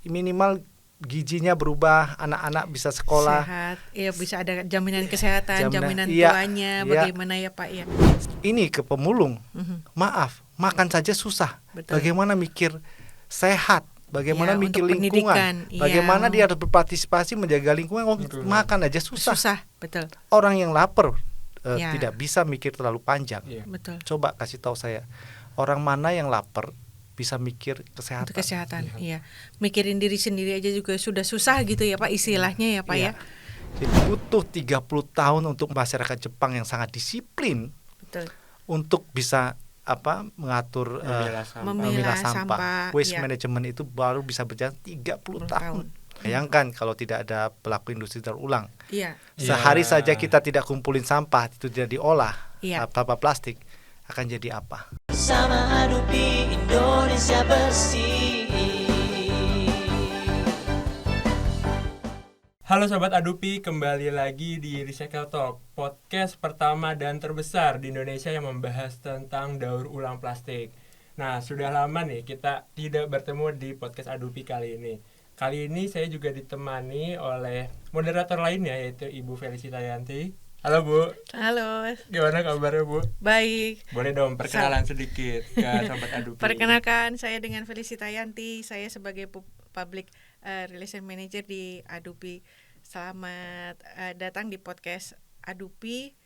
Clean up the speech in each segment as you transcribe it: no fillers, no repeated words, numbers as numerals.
minimal gizinya berubah, anak-anak bisa sekolah sehat, ya bisa ada jaminan kesehatan, jaminan iya, tuanya, iya. bagaimana ya Pak ya. Ini ke pemulung, maaf, makan saja susah. Betul. Bagaimana mikir sehat, bagaimana Ya, mikir untuk lingkungan, pendidikan, bagaimana ya. dia harus berpartisipasi menjaga lingkungan. Makan aja susah. Betul. Orang yang lapar Ya. tidak bisa mikir terlalu panjang. Betul. Coba kasih tahu saya, orang mana yang lapar bisa mikir kesehatan? Untuk kesehatan, iya. Mikirin diri sendiri aja juga sudah susah gitu ya Pak, istilahnya ya Pak ya. Jadi butuh 30 tahun untuk masyarakat Jepang yang sangat disiplin. Betul. Untuk bisa mengatur memilah sampah. Waste management itu baru bisa berjalan 30 tahun. Bayangkan kalau tidak ada pelaku industri daur ulang. Iya. Sehari saja kita tidak kumpulin sampah, itu tidak diolah, sampah plastik, akan jadi apa? Sama Adupi Indonesia bersih. Halo Sobat Adupi, kembali lagi di Recycle Talk, podcast pertama dan terbesar di Indonesia yang membahas tentang daur ulang plastik. Nah, sudah lama nih kita tidak bertemu di podcast Adupi kali ini. Kali ini saya juga ditemani oleh moderator lainnya, yaitu Ibu Felicita Yanti. Halo Bu. Halo. Gimana kabarnya Bu? Baik. Boleh dong perkenalan sedikit ke Sobat Adupi. Perkenalkan, saya dengan Felicita Yanti. Saya sebagai Public Relation Manager di Adupi. Selamat datang di podcast Adupi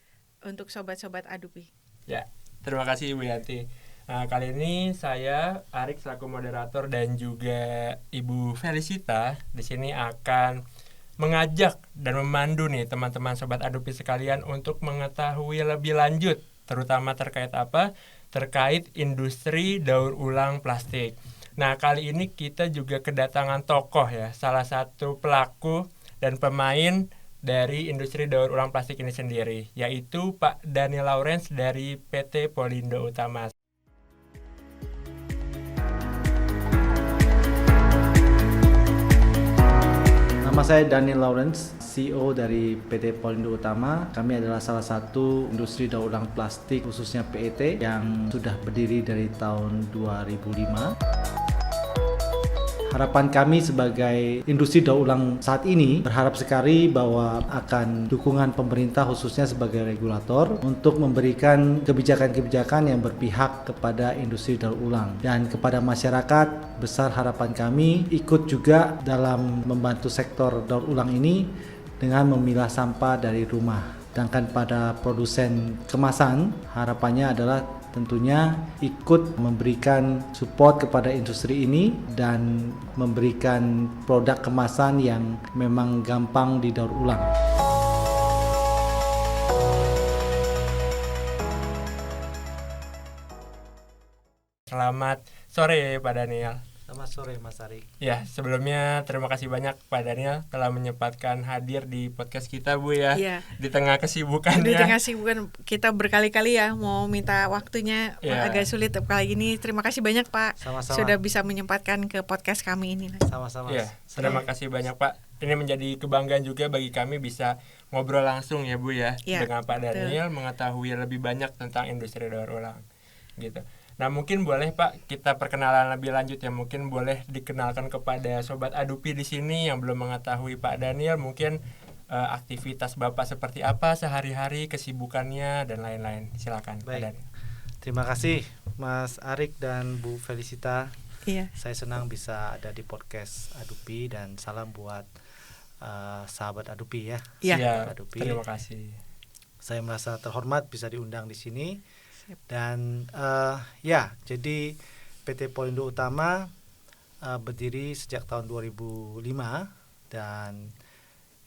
untuk sobat-sobat Adupi. Ya, terima kasih Ibu Yanti. Nah, kali ini saya Arik selaku moderator dan juga Ibu Felicita di sini akan mengajak dan memandu nih teman-teman sobat Adupi sekalian untuk mengetahui lebih lanjut, terutama terkait apa? Terkait industri daur ulang plastik. Nah, kali ini kita juga kedatangan tokoh ya, salah satu pelaku dan pemain dari industri daur ulang plastik ini sendiri, yaitu Pak Daniel Lawrence dari PT Polindo Utama. Nama saya Daniel Lawrence, CEO dari PT Polindo Utama. Kami adalah salah satu industri daur ulang plastik khususnya PET yang sudah berdiri dari tahun 2005. Harapan kami sebagai industri daur ulang saat ini berharap sekali bahwa akan dukungan pemerintah khususnya sebagai regulator untuk memberikan kebijakan-kebijakan yang berpihak kepada industri daur ulang dan kepada masyarakat. Besar harapan kami ikut juga dalam membantu sektor daur ulang ini dengan memilah sampah dari rumah. Sedangkan pada produsen kemasan harapannya adalah tentunya ikut memberikan support kepada industri ini dan memberikan produk kemasan yang memang gampang didaur ulang. Selamat sore Pak Daniel. Selamat sore Mas Arik. Ya, sebelumnya terima kasih banyak Pak Daniel telah menyempatkan hadir di podcast kita Bu ya. Iya. Di tengah kesibukan Di ya. tengah kesibukan kita berkali-kali ya mau minta waktunya agak sulit kali ini. Terima kasih banyak Pak. Sama-sama. Sudah bisa menyempatkan ke podcast kami ini. Sama-sama. Ya, terima kasih banyak Pak. Ini menjadi kebanggaan juga bagi kami bisa ngobrol langsung ya Bu ya, dengan Pak Daniel, mengetahui lebih banyak tentang industri daur ulang. Gitu. Nah, mungkin boleh Pak kita perkenalan lebih lanjut ya. Mungkin boleh dikenalkan kepada sobat Adupi di sini yang belum mengetahui Pak Daniel, mungkin aktivitas Bapak seperti apa sehari-hari, kesibukannya dan lain-lain. Silakan Pak Daniel. Terima kasih Mas Arik dan Bu Felicita. Iya. Saya senang bisa ada di podcast Adupi dan salam buat sahabat Adupi ya. Iya. Adupi. Terima kasih. Saya merasa terhormat bisa diundang di sini. Dan jadi PT Polindo Utama berdiri sejak tahun 2005 dan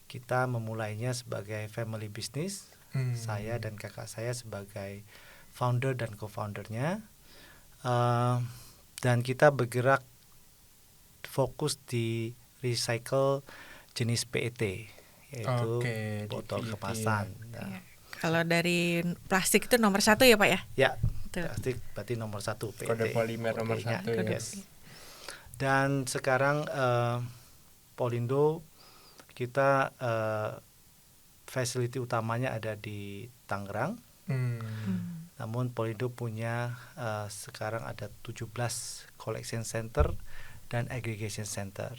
kita memulainya sebagai family business. Saya dan kakak saya sebagai founder dan co-foundernya, dan kita bergerak fokus di recycle jenis PET, yaitu botol kemasan. Kalau dari plastik itu nomor 1 ya Pak ya? Ya, plastik berarti nomor 1 PET. Kode polimer nomor 1 ya. Yes. Dan sekarang Polindo kita facility utamanya ada di Tangerang. Namun Polindo punya sekarang ada 17 collection center dan aggregation center.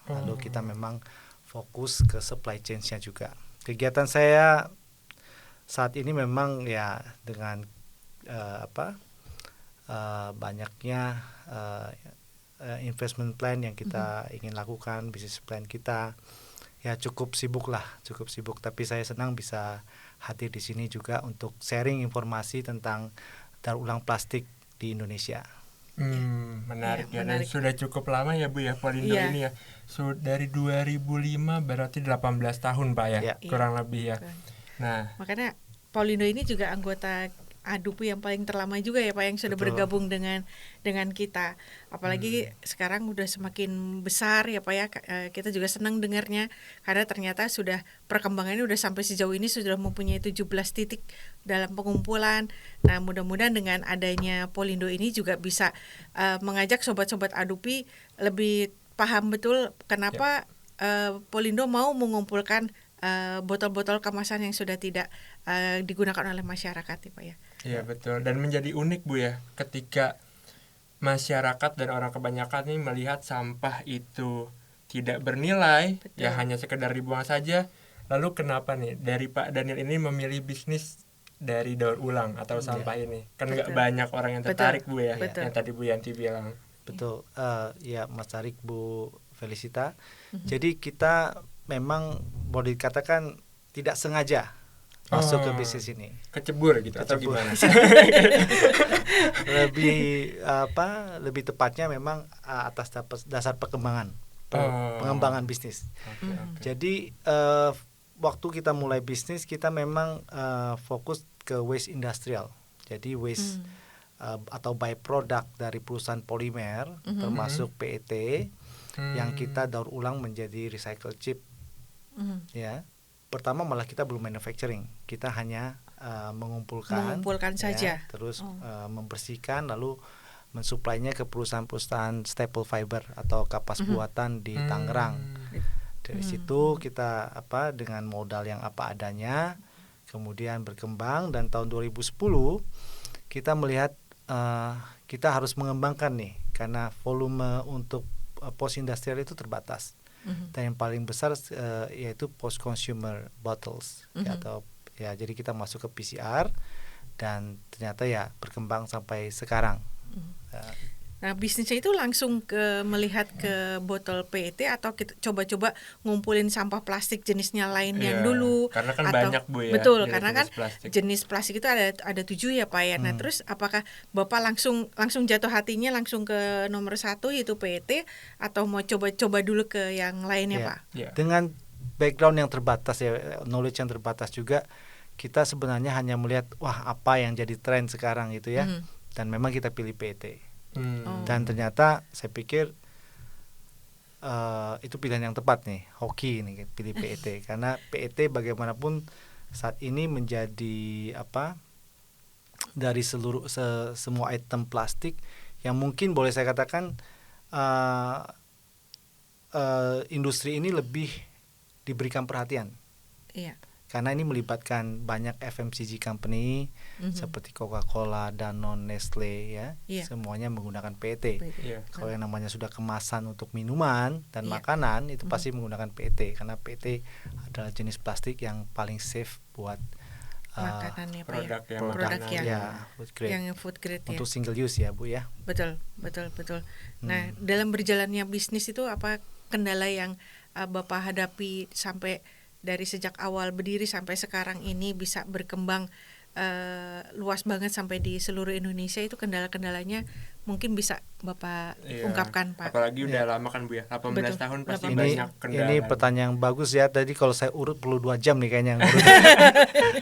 Lalu kita memang fokus ke supply chain-nya juga. Kegiatan saya saat ini memang ya dengan banyaknya investment plan yang kita ingin lakukan, business plan kita ya cukup sibuk. Tapi saya senang bisa hadir di sini juga untuk sharing informasi tentang daur ulang plastik di Indonesia. Menarik Ya, ya, dan menarik. sudah cukup lama ya Bu ya Polindo Iya. ini ya. Dari 2005 berarti 18 tahun Pak ya, Iya. kurang lebih ya. Kurang. Nah, Makanya Polindo ini juga anggota ADUPI yang paling terlama juga ya Pak, yang sudah Betul. bergabung dengan kita. Apalagi sekarang udah semakin besar ya Pak ya. Kita juga senang dengarnya karena ternyata sudah perkembangannya udah sampai sejauh ini, sudah mempunyai 17 titik dalam pengumpulan. Nah, mudah-mudahan dengan adanya Polindo ini juga bisa mengajak sobat-sobat ADUPI lebih paham betul kenapa Polindo mau mengumpulkan botol-botol kemasan yang sudah tidak digunakan oleh masyarakat ya Pak ya. iya betul, dan menjadi unik Bu ya ketika masyarakat dan orang kebanyakan nih melihat sampah itu tidak bernilai, Betul. ya hanya sekedar dibuang saja. Lalu kenapa nih dari Pak Daniel ini memilih bisnis dari daur ulang atau sampah ini? Kan nggak Betul. banyak orang yang tertarik Bu ya, Betul. yang tadi Bu Yanti bilang. Betul, ya Mas Arik, Bu Felicita. Jadi kita memang boleh dikatakan tidak sengaja masuk ke bisnis ini. Kecebur gitu atau Kecebur. gimana? Lebih tepatnya memang atas dasar pengembangan bisnis. Oke, oke. Jadi waktu kita mulai bisnis kita memang fokus ke waste industrial. Jadi waste atau byproduct dari perusahaan polimer termasuk PET yang kita daur ulang menjadi recycle chip. Ya. Pertama malah kita belum manufacturing, kita hanya mengumpulkan saja. terus membersihkan lalu mensuplainya ke perusahaan-perusahaan staple fiber atau kapas buatan di Tangerang. Dari situ kita dengan modal yang apa adanya kemudian berkembang, dan tahun 2010 kita melihat kita harus mengembangkan nih karena volume untuk post industrial itu terbatas. Dan yang paling besar yaitu post consumer bottles atau ya, jadi kita masuk ke PCR dan ternyata ya berkembang sampai sekarang. Nah, bisnisnya itu langsung melihat ke botol PET atau kita coba-coba ngumpulin sampah plastik jenisnya lain yang Iya, dulu, karena kan atau banyak Bu ya. betul, jenis karena kan plastik. jenis plastik itu ada 7 ya Pak ya. Nah, terus apakah Bapak langsung jatuh hatinya langsung ke nomor 1 yaitu PET, atau mau coba-coba dulu ke yang lainnya Ya. Pak? Iya. Dengan background yang terbatas ya, knowledge yang terbatas juga, kita sebenarnya hanya melihat wah apa yang jadi tren sekarang gitu ya. Dan memang kita pilih PET. Dan ternyata saya pikir itu pilihan yang tepat nih, hoki nih pilih PET karena PET bagaimanapun saat ini menjadi dari semua item plastik yang mungkin boleh saya katakan industri ini lebih diberikan perhatian. Iya. Karena ini melibatkan banyak FMCG company seperti Coca-Cola, Danone, Nestle ya. Iya. Semuanya menggunakan PET. Iya. Kalau yang namanya sudah kemasan untuk minuman dan Iya. makanan itu pasti menggunakan PET karena PET adalah jenis plastik yang paling safe buat Makanannya Pak ya. produk yang Produk makanan. yang ya food grade. yang food grade ya. Untuk single use ya Bu ya. Betul. Nah, dalam berjalannya bisnis itu apa kendala yang Bapak hadapi sampai dari sejak awal berdiri sampai sekarang ini bisa berkembang luas banget sampai di seluruh Indonesia, itu kendala-kendalanya mungkin bisa Bapak ungkapkan Pak? Apalagi udah lama kan Bu ya, 18 Betul. tahun pasti 18. banyak kendala. Ini pertanyaan bagus ya. Tadi kalau saya urut perlu 2 jam nih kayaknya ngurut.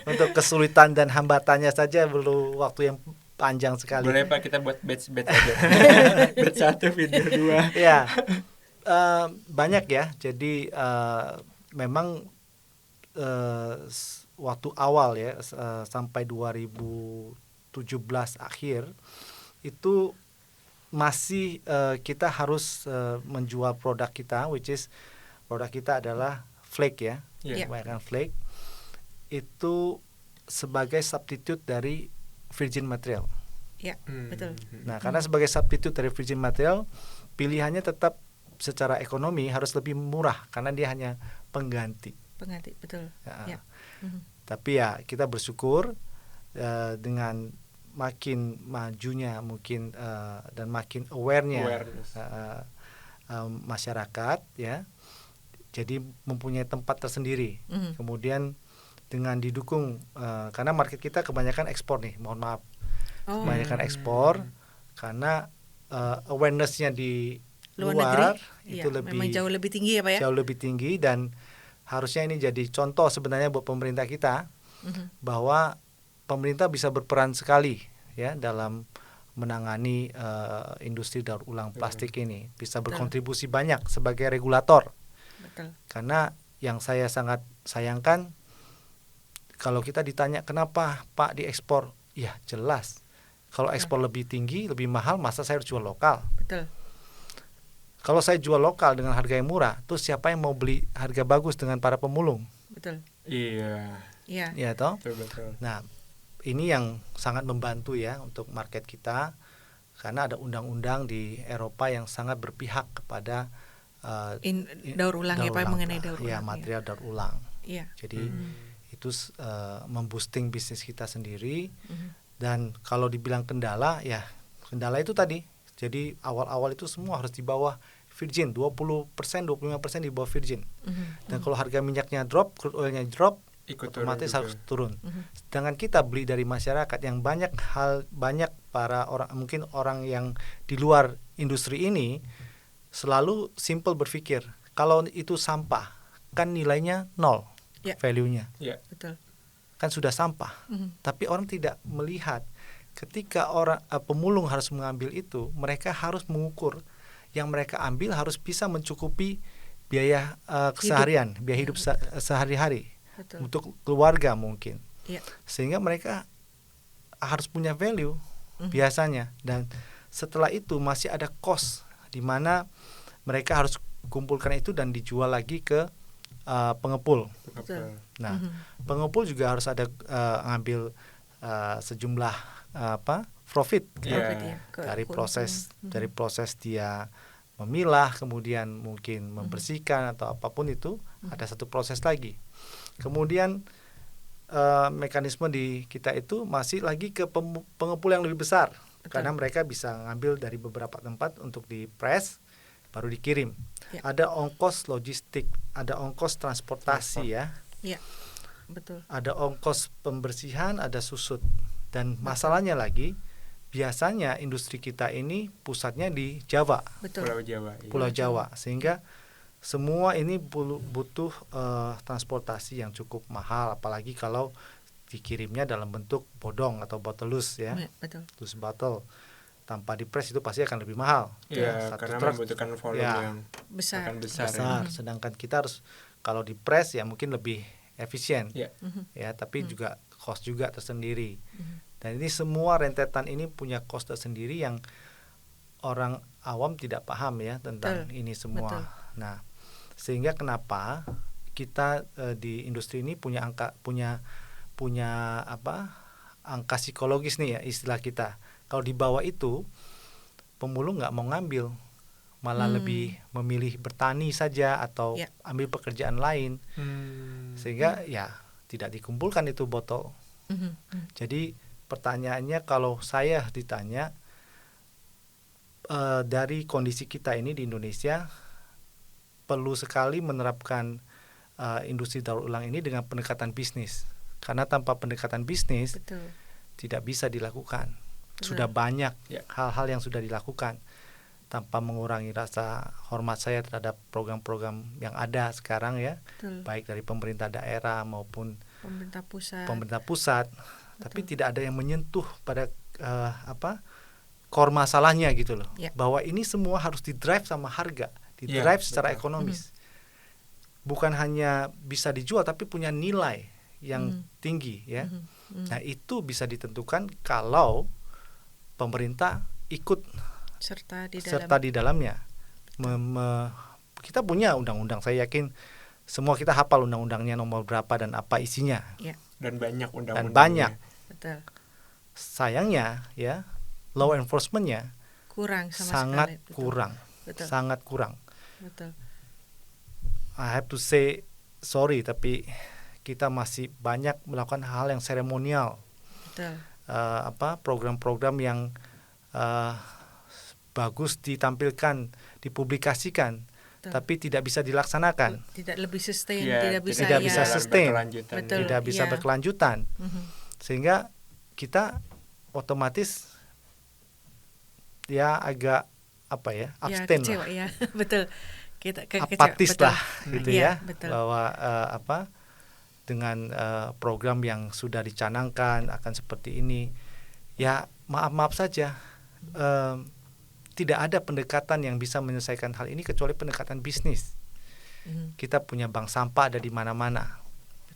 Untuk kesulitan dan hambatannya saja perlu waktu yang panjang sekali. Boleh Pak kita buat batch aja. Batch 1 video 2. Ya, banyak ya. Jadi memang waktu awal ya sampai 2017 akhir itu masih kita harus menjual produk kita, which is produk kita adalah flake ya, Iya. kebanyakan flake itu sebagai substitute dari virgin material. Ya, betul. Nah, karena sebagai substitute dari virgin material, pilihannya tetap secara ekonomi harus lebih murah karena dia hanya pengganti. Betul. Ya. Ya. Mhm. Tapi ya kita bersyukur dengan makin majunya mungkin dan makin awareness. Masyarakat ya, jadi mempunyai tempat tersendiri. Kemudian dengan didukung karena market kita kebanyakan ekspor nih, mohon maaf, kebanyakan ekspor karena awarenessnya di luar itu lebih memang jauh lebih tinggi ya Pak ya. Jauh lebih tinggi, dan harusnya ini jadi contoh sebenarnya buat pemerintah kita bahwa pemerintah bisa berperan sekali ya dalam menangani industri daur ulang plastik ini, bisa berkontribusi banyak sebagai regulator. Betul. Karena yang saya sangat sayangkan kalau kita ditanya kenapa Pak diekspor, ya jelas kalau ekspor lebih tinggi, lebih mahal, masa saya harus jual lokal? Betul. Kalau saya jual lokal dengan harga yang murah, terus siapa yang mau beli harga bagus dengan para pemulung? Betul. Iya. Iya toh? Betul. Nah, ini yang sangat membantu ya untuk market kita, karena ada undang-undang di Eropa yang sangat berpihak kepada daur ulang ya Pak, mengenai daur ulang. Ya, material daur ulang. Iya. Jadi itu memboosting bisnis kita sendiri. Dan kalau dibilang kendala, ya kendala itu tadi. Jadi awal-awal itu semua harus di bawah virgin, 20%, 25% di bawah virgin. Dan kalau harga minyaknya drop, crude oilnya drop, otomatis harus turun. Sedangkan kita beli dari masyarakat yang banyak para orang, mungkin orang yang di luar industri ini selalu simple berpikir, kalau itu sampah kan nilainya nol, value-nya. Betul. Kan sudah sampah. Tapi orang tidak melihat ketika orang pemulung harus mengambil itu, mereka harus mengukur yang mereka ambil harus bisa mencukupi biaya keseharian, biaya hidup sehari-hari. Betul. Untuk keluarga mungkin. Ya. Sehingga mereka harus punya value biasanya, dan setelah itu masih ada cost di mana mereka harus kumpulkan itu dan dijual lagi ke pengepul. Betul. Nah, pengepul juga harus ada ngambil sejumlah profit dari proses dia memilah, kemudian mungkin membersihkan atau apapun itu, ada satu proses lagi. Kemudian mekanisme di kita itu masih lagi ke pengepul yang lebih besar. Betul. Karena mereka bisa ngambil dari beberapa tempat untuk di press baru dikirim. Ada ongkos logistik, ada ongkos transportasi ya. Iya. Betul. Ada ongkos pembersihan, ada susut. Dan masalahnya lagi, biasanya industri kita ini pusatnya di Jawa. Betul. Pulau Jawa. Sehingga semua ini butuh transportasi yang cukup mahal, apalagi kalau dikirimnya dalam bentuk bodong atau bottle loose ya. Betul. Loose bottle. Tanpa dipres itu pasti akan lebih mahal. Iya, karena membutuhkan volume yang besar. Sedangkan kita harus kalau dipres ya mungkin lebih efisien. Ya, tapi juga cost juga tersendiri. Dan ini semua rentetan ini punya cost tersendiri yang orang awam tidak paham ya tentang ini semua. Betul. Nah, sehingga kenapa kita di industri ini punya angka psikologis nih ya istilah kita. Kalau di bawah itu pemulung nggak mau ngambil, malah lebih memilih bertani saja atau ambil pekerjaan lain, sehingga ya tidak dikumpulkan itu botol. Jadi pertanyaannya, kalau saya ditanya dari kondisi kita ini di Indonesia, perlu sekali menerapkan industri daur ulang ini dengan pendekatan bisnis, karena tanpa pendekatan bisnis tidak bisa dilakukan. Sudah banyak hal-hal yang sudah dilakukan tanpa mengurangi rasa hormat saya terhadap program-program yang ada sekarang ya. Baik dari pemerintah daerah maupun pemerintah pusat. Tapi tidak ada yang menyentuh pada core masalahnya gitu loh. Bahwa ini semua harus didrive sama harga, didrive secara ekonomis. Bukan hanya bisa dijual tapi punya nilai yang tinggi ya. Nah, itu bisa ditentukan kalau pemerintah ikut serta di dalamnya. Kita punya undang-undang, saya yakin semua kita hafal undang-undangnya nomor berapa dan apa isinya. Dan banyak undang-undangnya. Dan banyak. Betul. Sayangnya ya, law enforcement-nya kurang sangat kurang. betul. I have to say sorry, tapi kita masih banyak melakukan hal yang seremonial, Betul. program-program yang bagus ditampilkan, dipublikasikan, Betul. tapi tidak bisa dilaksanakan, Tidak lebih sustain, Iya, tidak bisa tidak ya. bisa sustain. berkelanjutan. Betul. tidak bisa iya. berkelanjutan, Mhm. sehingga kita otomatis ya agak Ya, abstain kecewa lah, ya. Betul. Kita apatis betul. lah gitu Iya, ya, betul. bahwa dengan program yang sudah dicanangkan akan seperti ini, ya maaf saja, tidak ada pendekatan yang bisa menyelesaikan hal ini kecuali pendekatan bisnis. Mhm. Kita punya bank sampah ada di mana-mana,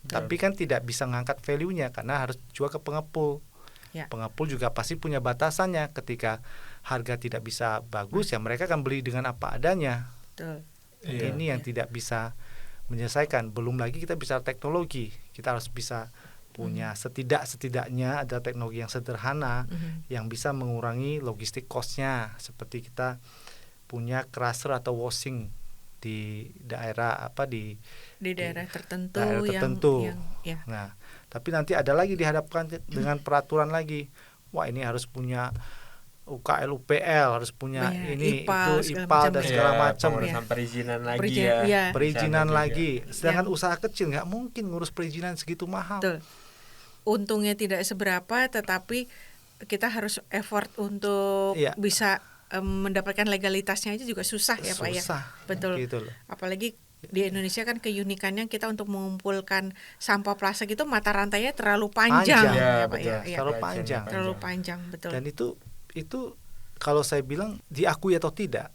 tapi kan tidak bisa ngangkat value-nya karena harus jual ke pengepul. Ya. Pengepul juga pasti punya batasannya. Ketika harga tidak bisa bagus, ya mereka akan beli dengan apa adanya. Betul. Iya. Ini yang tidak bisa menyelesaikan. Belum lagi kita bicara teknologi, kita harus bisa punya setidaknya ada teknologi yang sederhana Mhm. yang bisa mengurangi logistik cost-nya, seperti kita punya crusher atau washing di daerah Di daerah tertentu, daerah yang tertentu. ya. Nah, tapi nanti ada lagi dihadapkan dengan peraturan lagi. Wah, ini harus punya UKL, UPL, harus punya Iya, ini IPAL, itu segala IPAL macam. dan segala macam. Pengurusan perizinan lagi Perizinan, ya. iya. Perizinan Sana juga. lagi. Sedangkan Yang- usaha kecil nggak mungkin ngurus perizinan segitu mahal. Betul. Untungnya tidak seberapa, tetapi kita harus effort untuk Iya. bisa mendapatkan legalitasnya aja juga susah ya Pak ya. Susah. Betul. Gitu loh. Apalagi di Indonesia kan keunikannya kita untuk mengumpulkan sampah plastik itu mata rantainya terlalu panjang, Panjang. ya Ya, Pak betul. ya. Iya. Terlalu panjang. Terlalu panjang, betul. Dan itu kalau saya bilang diakui atau tidak,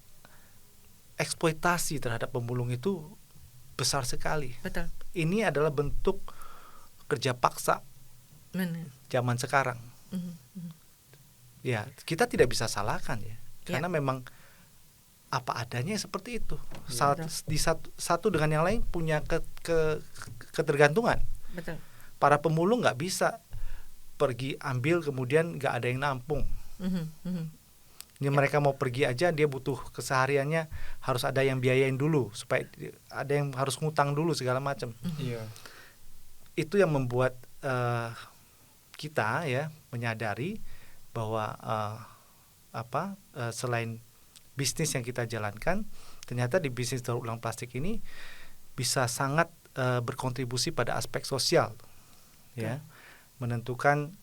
eksploitasi terhadap pemulung itu besar sekali. Betul. Ini adalah bentuk kerja paksa Benar. zaman sekarang. Mhm, mhm. Ya, kita tidak bisa salahkan ya, karena Ya. memang apa adanya seperti itu. Ya, Satu dengan yang lain punya ketergantungan. Betul. Para pemulung nggak bisa pergi ambil kemudian nggak ada yang nampung. Mhm, mhm. Ini mereka mau pergi aja, dia butuh kesehariannya, harus ada yang biayain dulu, supaya ada yang harus ngutang dulu segala macam. Iya. Itu yang membuat kita ya menyadari bahwa selain bisnis yang kita jalankan, ternyata di bisnis daur ulang plastik ini bisa sangat berkontribusi pada aspek sosial, ya, menentukan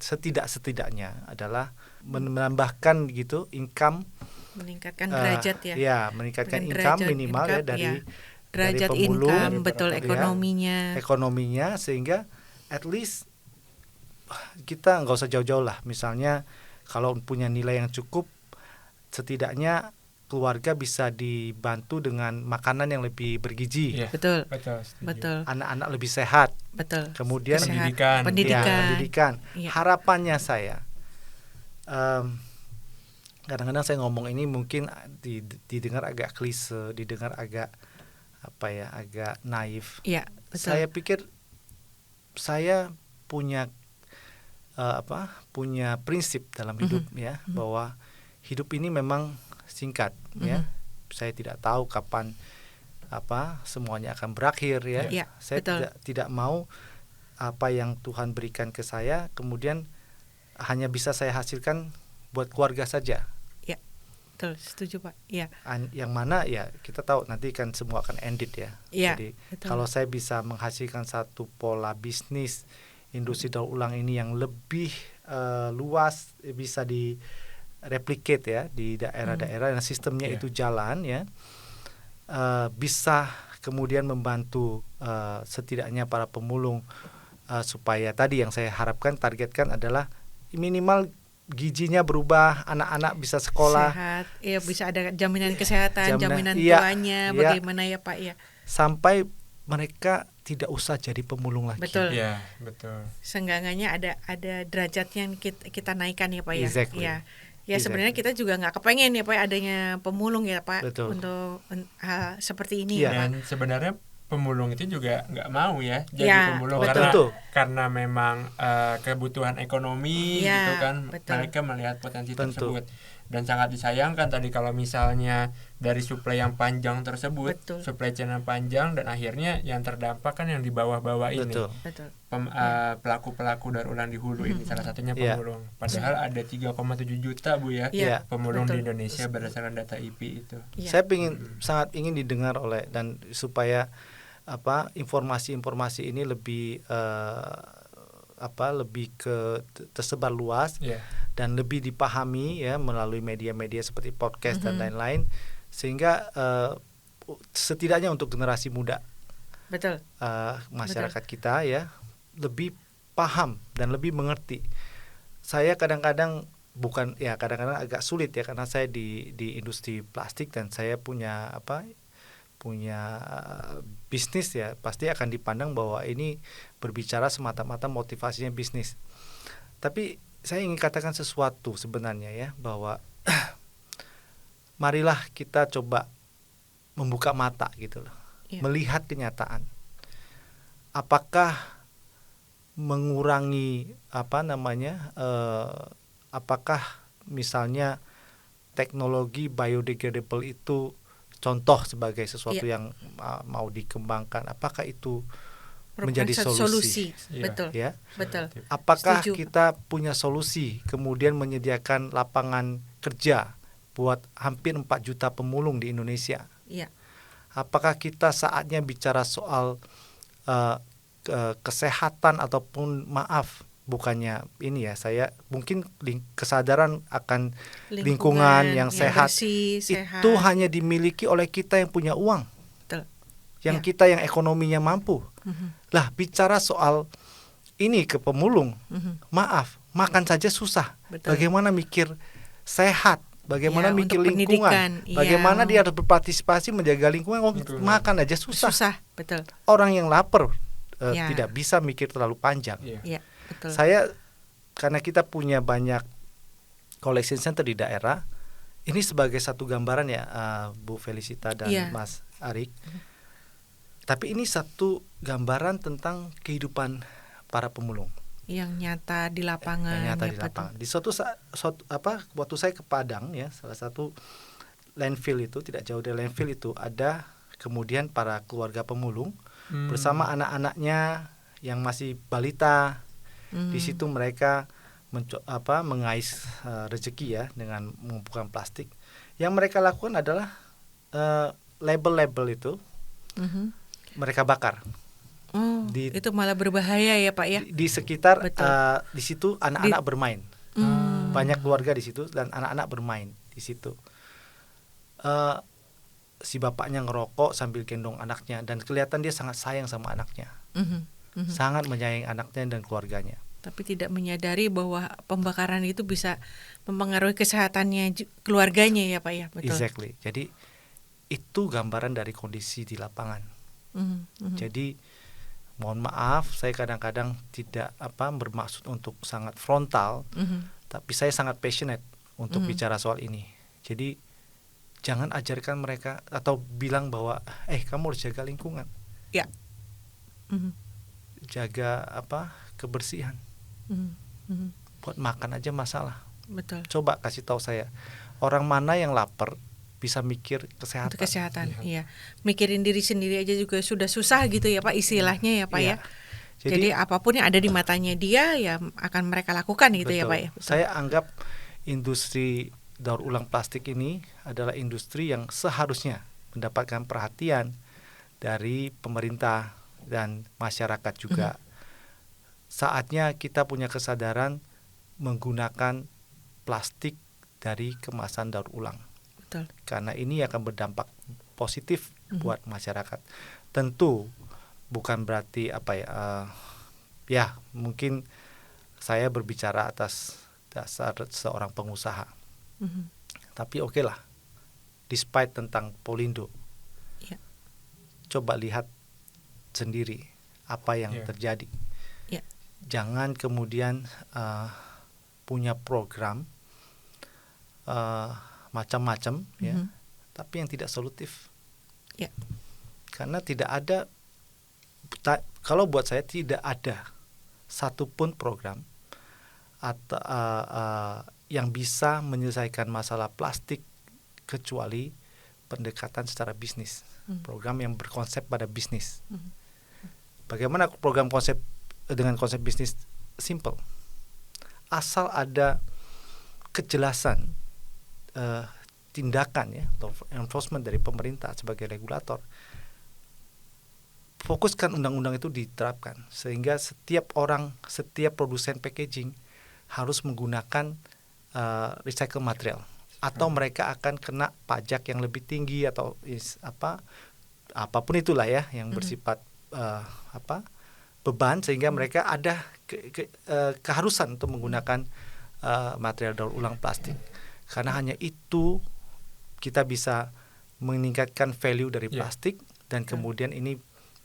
setidaknya adalah menambahkan gitu income, Meningkatkan derajat ya. ya meningkatkan Dengan income derajat minimal ya income, dari ya. Derajat pemulung, income, betul, ya, ekonominya, sehingga at least kita nggak usah jauh-jauh lah, misalnya kalau punya nilai yang cukup, setidaknya keluarga bisa dibantu dengan makanan yang lebih bergizi, Iya. Betul. Betul. Setuju. Betul. anak-anak lebih sehat, Betul. kemudian Kesehatan. Pendidikan. ya, pendidikan. Iya. Harapannya saya, kadang-kadang saya ngomong ini mungkin didengar agak klise, didengar agak agak naif. Iya, betul. Saya pikir saya punya punya prinsip dalam hidup ya, bahwa hidup ini memang singkat ya. Saya tidak tahu kapan semuanya akan berakhir ya. Iya, Saya betul. tidak mau apa yang Tuhan berikan ke saya kemudian hanya bisa saya hasilkan buat keluarga saja. Betul, setuju Pak. Iya. Yang mana ya kita tahu nanti kan semua akan ended ya. Iya, Jadi betul. kalau saya bisa menghasilkan satu pola bisnis industri daur ulang ini yang lebih luas, bisa direplicate ya di daerah-daerah dan sistemnya itu jalan ya, bisa kemudian membantu setidaknya para pemulung supaya tadi yang saya harapkan, targetkan adalah minimal gizinya berubah, anak-anak bisa sekolah, Sehat, ya bisa ada jaminan kesehatan, jaminan iya, tuanya, iya. bagaimana ya Pak ya. sampai mereka tidak usah jadi pemulung lagi. Betul. Iya, betul. Seenggaknya ada derajatnya yang kita naikkan ya Pak ya. Exactly. Ya. Ya sebenarnya kita juga nggak kepengen ya Pak adanya pemulung ya Pak. Betul. Untuk hal seperti ini Iya. ya Pak. Dan sebenarnya pemulung itu juga nggak mau ya jadi Ya, pemulung betul. karena memang kebutuhan ekonomi Ya, gitu kan, betul. mereka melihat potensi Tentu. tersebut. Dan sangat disayangkan tadi kalau misalnya dari suplai yang panjang tersebut, Betul. supply chain yang panjang, dan akhirnya yang terdampak kan yang di bawah-bawah ini. Betul. Betul. Pelaku-pelaku daur ulang di hulu ini, salah satunya Iya. pemulung. Padahal ada 3,7 juta Bu ya, Iya, pemulung di betul. Indonesia berdasarkan data IP itu. Iya. Saya sangat ingin didengar oleh dan supaya informasi-informasi ini lebih lebih tersebar luas Iya. dan lebih dipahami ya melalui media-media seperti podcast dan lain-lain, sehingga setidaknya untuk generasi muda Betul. masyarakat kita ya lebih paham dan lebih mengerti. Saya kadang-kadang kadang-kadang agak sulit ya karena saya di industri plastik dan saya punya bisnis ya, pasti akan dipandang bahwa ini berbicara semata-mata motivasinya bisnis. Tapi saya ingin katakan sesuatu sebenarnya ya, bahwa marilah kita coba membuka mata gitu loh. Iya. Melihat kenyataan. Apakah mengurangi apakah misalnya teknologi biodegradable itu contoh sebagai sesuatu yang mau dikembangkan, apakah itu menjadi Merupakan satu solusi? Iya. Betul. Ya, Betul. apakah Setuju. kita punya solusi kemudian menyediakan lapangan kerja buat hampir 4 juta pemulung di Indonesia? Iya. Apakah kita saatnya bicara soal kesehatan ataupun bukannya ini ya, saya mungkin kesadaran akan lingkungan yang yang sehat bersih, sehat. itu hanya dimiliki oleh kita yang punya uang, Betul. yang Ya. kita yang ekonominya mampu. Lah bicara soal ini ke pemulung, makan saja susah. Betul. Bagaimana mikir sehat, bagaimana Ya, mikir untuk lingkungan, pendidikan, iya. bagaimana dia harus berpartisipasi menjaga lingkungan. Betul. Makan aja susah. Betul. Orang yang lapar Ya. tidak bisa mikir terlalu panjang. Iya. Iya, betul. Saya karena kita punya banyak collection center di daerah, ini sebagai satu gambaran ya, Bu Felicita dan Iya. Mas Arik. Tapi ini satu gambaran tentang kehidupan para pemulung yang nyata di lapangan. yang nyata ya, di betul. lapangan. Di waktu saya ke Padang ya, salah satu landfill itu, tidak jauh dari landfill itu ada kemudian para keluarga pemulung bersama anak-anaknya yang masih balita. Di situ mereka mengais rezeki ya dengan mengumpulkan plastik. Yang mereka lakukan adalah label-label itu mereka bakar. Oh, Di- itu malah berbahaya ya Pak ya. Di sekitar Betul. di situ anak-anak bermain. Hmm. Banyak keluarga di situ dan anak-anak bermain di situ. Si bapaknya ngerokok sambil gendong anaknya dan kelihatan dia sangat sayang sama anaknya. Sangat menyayangi anaknya dan keluarganya. Tapi tidak menyadari bahwa pembakaran itu bisa mempengaruhi kesehatannya keluarganya ya Pak ya. Betul. Exactly. Jadi itu gambaran dari kondisi di lapangan. Jadi mohon maaf, saya kadang-kadang tidak bermaksud untuk sangat frontal, tapi saya sangat passionate untuk bicara soal ini. Jadi jangan ajarkan mereka atau bilang bahwa kamu harus jaga lingkungan, Ya. jaga kebersihan. Buat makan aja masalah. Betul. Coba kasih tahu saya, orang mana yang lapar bisa mikir kesehatan. Untuk kesehatan, iya. Mikirin diri sendiri aja juga sudah susah gitu ya Pak istilahnya ya Pak Iya. ya. Jadi apapun yang ada di matanya dia ya akan mereka lakukan gitu ya Betul. Pak ya. Betul. Saya anggap industri daur ulang plastik ini adalah industri yang seharusnya mendapatkan perhatian dari pemerintah dan masyarakat juga. Saatnya kita punya kesadaran menggunakan plastik dari kemasan daur ulang. Betul. Karena ini akan berdampak positif buat masyarakat. Tentu bukan berarti ya mungkin saya berbicara atas dasar seorang pengusaha. Tapi oke lah, despite tentang Polindo, Ya. coba lihat sendiri apa yang terjadi. Ya. Jangan kemudian punya program macam-macam ya, tapi yang tidak solutif. Ya. Karena tidak ada, kalau buat saya tidak ada satupun program atau yang bisa menyelesaikan masalah plastik kecuali pendekatan secara bisnis. Program yang berkonsep pada bisnis. Bagaimana program dengan konsep bisnis? Simple. Asal ada kejelasan tindakan ya, enforcement dari pemerintah sebagai regulator, fokuskan undang-undang itu diterapkan sehingga setiap produsen packaging harus menggunakan recycle material atau mereka akan kena pajak yang lebih tinggi atau apapun itulah ya yang bersifat beban, sehingga mereka ada keharusan untuk menggunakan material daur ulang plastik. Karena hanya itu kita bisa meningkatkan value dari plastik dan kemudian ini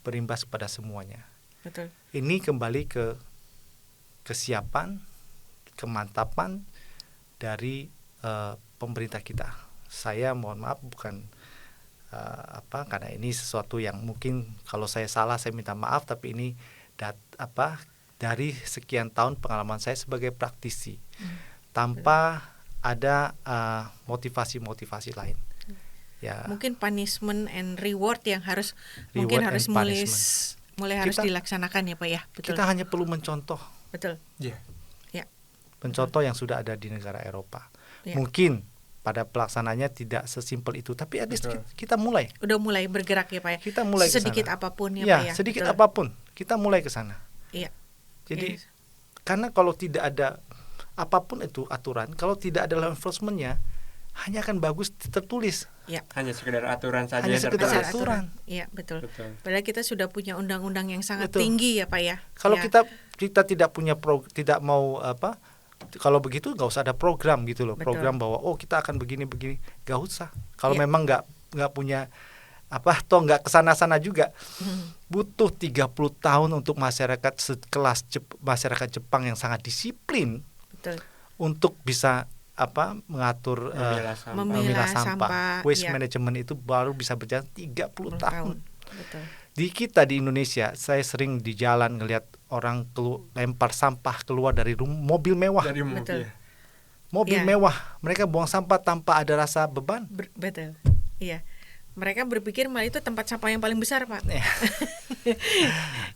berimbas pada semuanya. Betul. Ini kembali ke kesiapan, kemantapan dari pemerintah kita. Saya mohon maaf bukan karena ini sesuatu yang mungkin kalau saya salah saya minta maaf, tapi ini dari sekian tahun pengalaman saya sebagai praktisi. Tanpa ada motivasi-motivasi lain. Ya. Mungkin punishment and reward yang harus mulai harus dilaksanakan ya Pak ya. Betul. Kita hanya perlu mencontoh. Betul. Iya. Ya. Mencontoh yang sudah ada di negara Eropa. Ya. Mungkin pada pelaksananya tidak sesimpel itu, tapi at least kita mulai. Udah mulai bergerak ya Pak ya. Kita mulai sedikit kesana. Apapun ya Ya, Pak ya. sedikit Betul. apapun kita mulai ke sana. Iya. Jadi karena kalau tidak ada apapun itu aturan, kalau tidak ada law enforcement-nya, hanya akan bagus tertulis. Ya. Hanya sekedar aturan saja. Hanya sekedar tertulis. aturan. Iya, betul. Betul. Padahal kita sudah punya undang-undang yang sangat Betul. tinggi ya Pak ya. Kalau ya. kita tidak punya tidak mau kalau begitu nggak usah ada program gitu loh. Betul. Program bahwa kita akan begini nggak usah. Kalau Ya. memang nggak punya nggak kesana-sana juga. Butuh 30 tahun untuk masyarakat sekelas masyarakat Jepang yang sangat disiplin. Betul. Untuk bisa mengatur memilah sampah. Waste management itu baru bisa berjalan 30 tahun. Betul. Di kita di Indonesia, saya sering di jalan ngelihat orang lempar sampah keluar dari mobil mewah. Dari mobil. Betul. Mobil Ya. mewah, mereka buang sampah tanpa ada rasa beban. Betul. Iya. Mereka berpikir malah itu tempat sampah yang paling besar, Pak. Ya.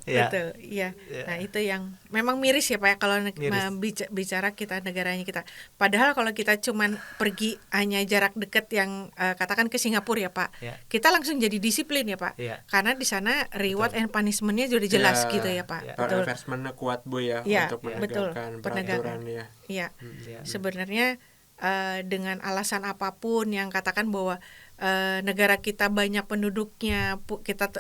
Betul, iya. Ya. Nah, itu yang memang miris ya, Pak, kalau bicara kita negaranya kita. Padahal kalau kita cuman pergi hanya jarak dekat yang katakan ke Singapura ya, Pak. Ya. Kita langsung jadi disiplin ya, Pak. Ya. Karena di sana reward and punishment-nya sudah jelas gitu ya, Pak. Ya. Betul. Enforcement-nya kuat Bu ya, Ya, untuk betul. menegakkan Penegakan. peraturan ya. Iya. Ya. Sebenarnya dengan alasan apapun yang katakan bahwa negara kita banyak penduduknya, kita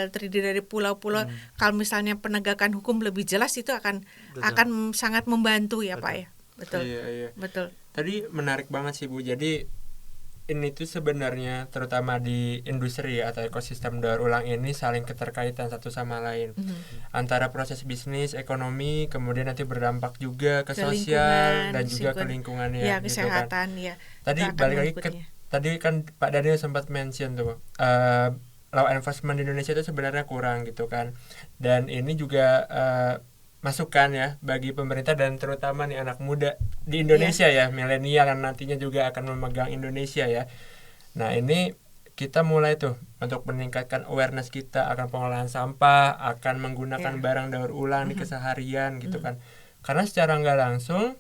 terdiri dari pulau-pulau, kalau misalnya penegakan hukum lebih jelas itu akan sangat membantu ya, Pak ya. Betul. Iya. Betul. Tadi menarik banget sih Bu. Jadi ini tuh sebenarnya terutama di industri atau ekosistem daur ulang ini saling keterkaitan satu sama lain. Antara proses bisnis, ekonomi, kemudian nanti berdampak juga ke sosial dan juga ke lingkungan ya, gitu kesehatan kan. ya. Tadi balik lagi ke tadi kan Pak Daniel sempat mention tuh law enforcement di Indonesia itu sebenarnya kurang gitu kan. Dan ini juga masukan ya bagi pemerintah dan terutama nih anak muda di Indonesia ya, milenial yang nantinya juga akan memegang Indonesia ya. Nah, ini kita mulai tuh untuk meningkatkan awareness kita akan pengolahan sampah, akan menggunakan barang daur ulang di keseharian gitu kan. Karena secara nggak langsung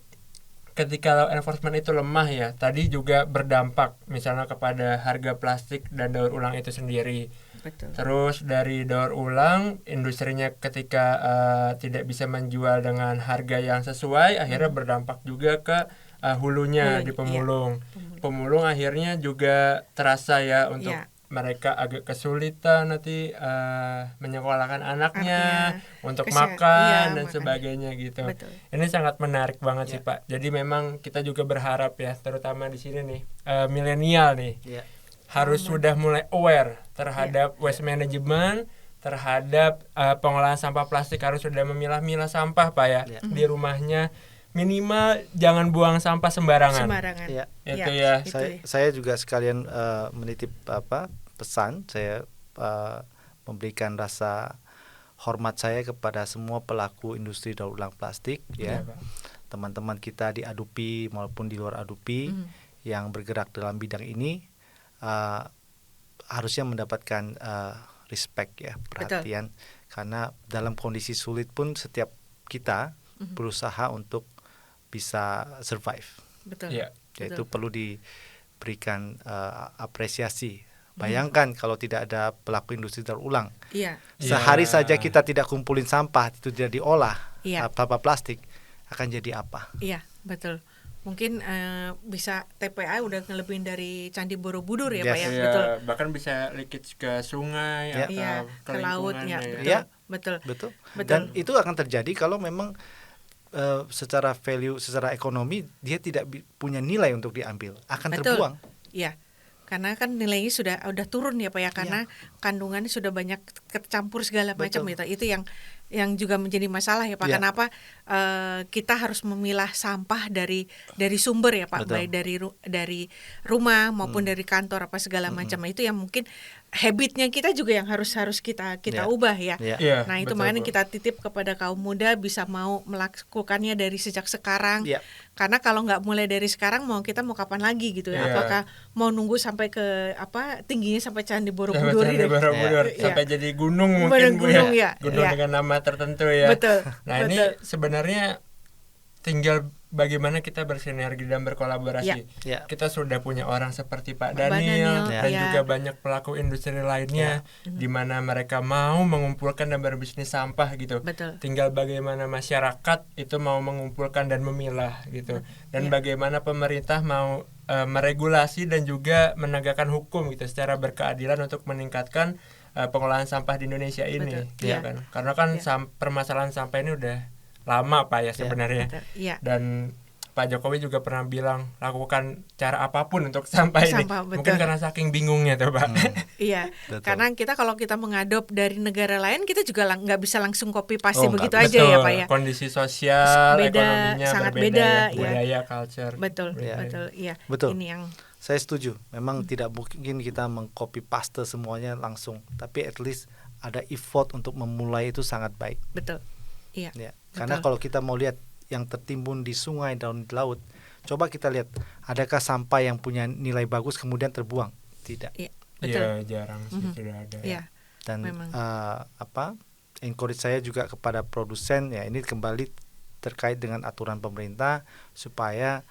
ketika law enforcement itu lemah ya, tadi juga berdampak misalnya kepada harga plastik dan daur ulang itu sendiri. Betul. Terus dari daur ulang, industrinya ketika tidak bisa menjual dengan harga yang sesuai, akhirnya berdampak juga ke hulunya di pemulung. Iya. Pemulung akhirnya juga terasa ya untuk mereka agak kesulitan nanti menyekolahkan anaknya untuk makan dan sebagainya gitu. Betul. Ini sangat menarik banget sih Pak. Jadi memang kita juga berharap ya, terutama di sini nih milenial nih harus sudah mulai aware terhadap waste management, terhadap pengolahan sampah plastik, harus sudah memilah-milah sampah Pak ya di rumahnya. Minimal jangan buang sampah sembarangan. Ya. Itu ya. Saya juga sekalian menitip pesan, saya memberikan rasa hormat saya kepada semua pelaku industri daur ulang plastik ya. teman-teman kita di Adupi maupun di luar Adupi yang bergerak dalam bidang ini harusnya mendapatkan respect ya, perhatian. Karena dalam kondisi sulit pun setiap kita berusaha untuk bisa survive. Betul. Iya. Yaitu perlu diberikan apresiasi. Bayangkan kalau tidak ada pelaku industri daur ulang. Iya. Sehari saja kita tidak kumpulin sampah, itu tidak diolah, Iya. sampah plastik, akan jadi apa? Iya, betul. Mungkin bisa TPA udah ngelebihin dari Candi Borobudur ya, Pak ya. Iya, Betul. bahkan bisa leakage ke sungai Ya. Iya, atau ke laut ya, lingkungannya betul. Ya. Betul. Betul. Betul. Dan itu akan terjadi kalau memang secara value, secara ekonomi dia tidak punya nilai untuk diambil, akan Betul. terbuang. Iya. Karena kan nilainya udah turun ya Pak ya, karena kandungannya sudah banyak tercampur segala macam gitu. Itu yang juga menjadi masalah ya Pak. Ya. Kenapa kita harus memilah sampah dari sumber ya Pak, Betul. baik dari rumah maupun dari kantor apa segala macam. Itu yang mungkin habitnya kita juga yang harus kita Ya. ubah ya. Ya. Iya, Nah itu betul, makanya Bu. kita titip kepada kaum muda bisa mau melakukannya dari sejak sekarang. Ya. Karena kalau nggak mulai dari sekarang mau kapan lagi gitu ya? Iya. Apakah mau nunggu sampai ke tingginya sampai Candi Sampai Borobudur Candi gitu? Borobudur, Iya. sampai jadi gunung Bener, mungkin Bu gunung ya. ya, Gunung iya. dengan nama tertentu ya. Betul. Nah ini sebenarnya tinggal bagaimana kita bersinergi dan berkolaborasi. Ya. Kita sudah punya orang seperti Pak Pak Daniel Daniel, dan ya. juga banyak pelaku industri lainnya di mana mereka mau mengumpulkan dan berbisnis sampah gitu. Betul. Tinggal bagaimana masyarakat itu mau mengumpulkan dan memilah gitu. Dan bagaimana pemerintah mau meregulasi dan juga menegakkan hukum gitu secara berkeadilan untuk meningkatkan pengolahan sampah di Indonesia ini. Betul. Gitu Iya. kan. Karena kan permasalahan sampah ini udah lama Pak ya sebenarnya. Betul. Iya. Dan Pak Jokowi juga pernah bilang lakukan cara apapun untuk sampah ini. Betul. Mungkin karena saking bingungnya tuh Pak. Iya. Betul. Karena kalau kita mengadop dari negara lain kita juga nggak bisa langsung copy paste Oh, begitu nggak aja Betul, ya Pak ya. kondisi sosial, Beda, ekonominya sangat berbeda beda, ya. ya. Budaya, culture. Betul. Iya. Betul. Iya. Betul. Ini yang Saya setuju. Memang tidak mungkin kita mengcopy paste semuanya langsung, tapi at least ada effort untuk memulai itu sangat baik. betul. Iya. Ya. Karena kalau kita mau lihat yang tertimbun di sungai dan di laut, coba kita lihat adakah sampah yang punya nilai bagus kemudian terbuang? Tidak. Iya. Betul. Iya, jarang sih tidak ada. Iya. Dan Memang. encourage saya juga kepada produsen ya, ini kembali terkait dengan aturan pemerintah supaya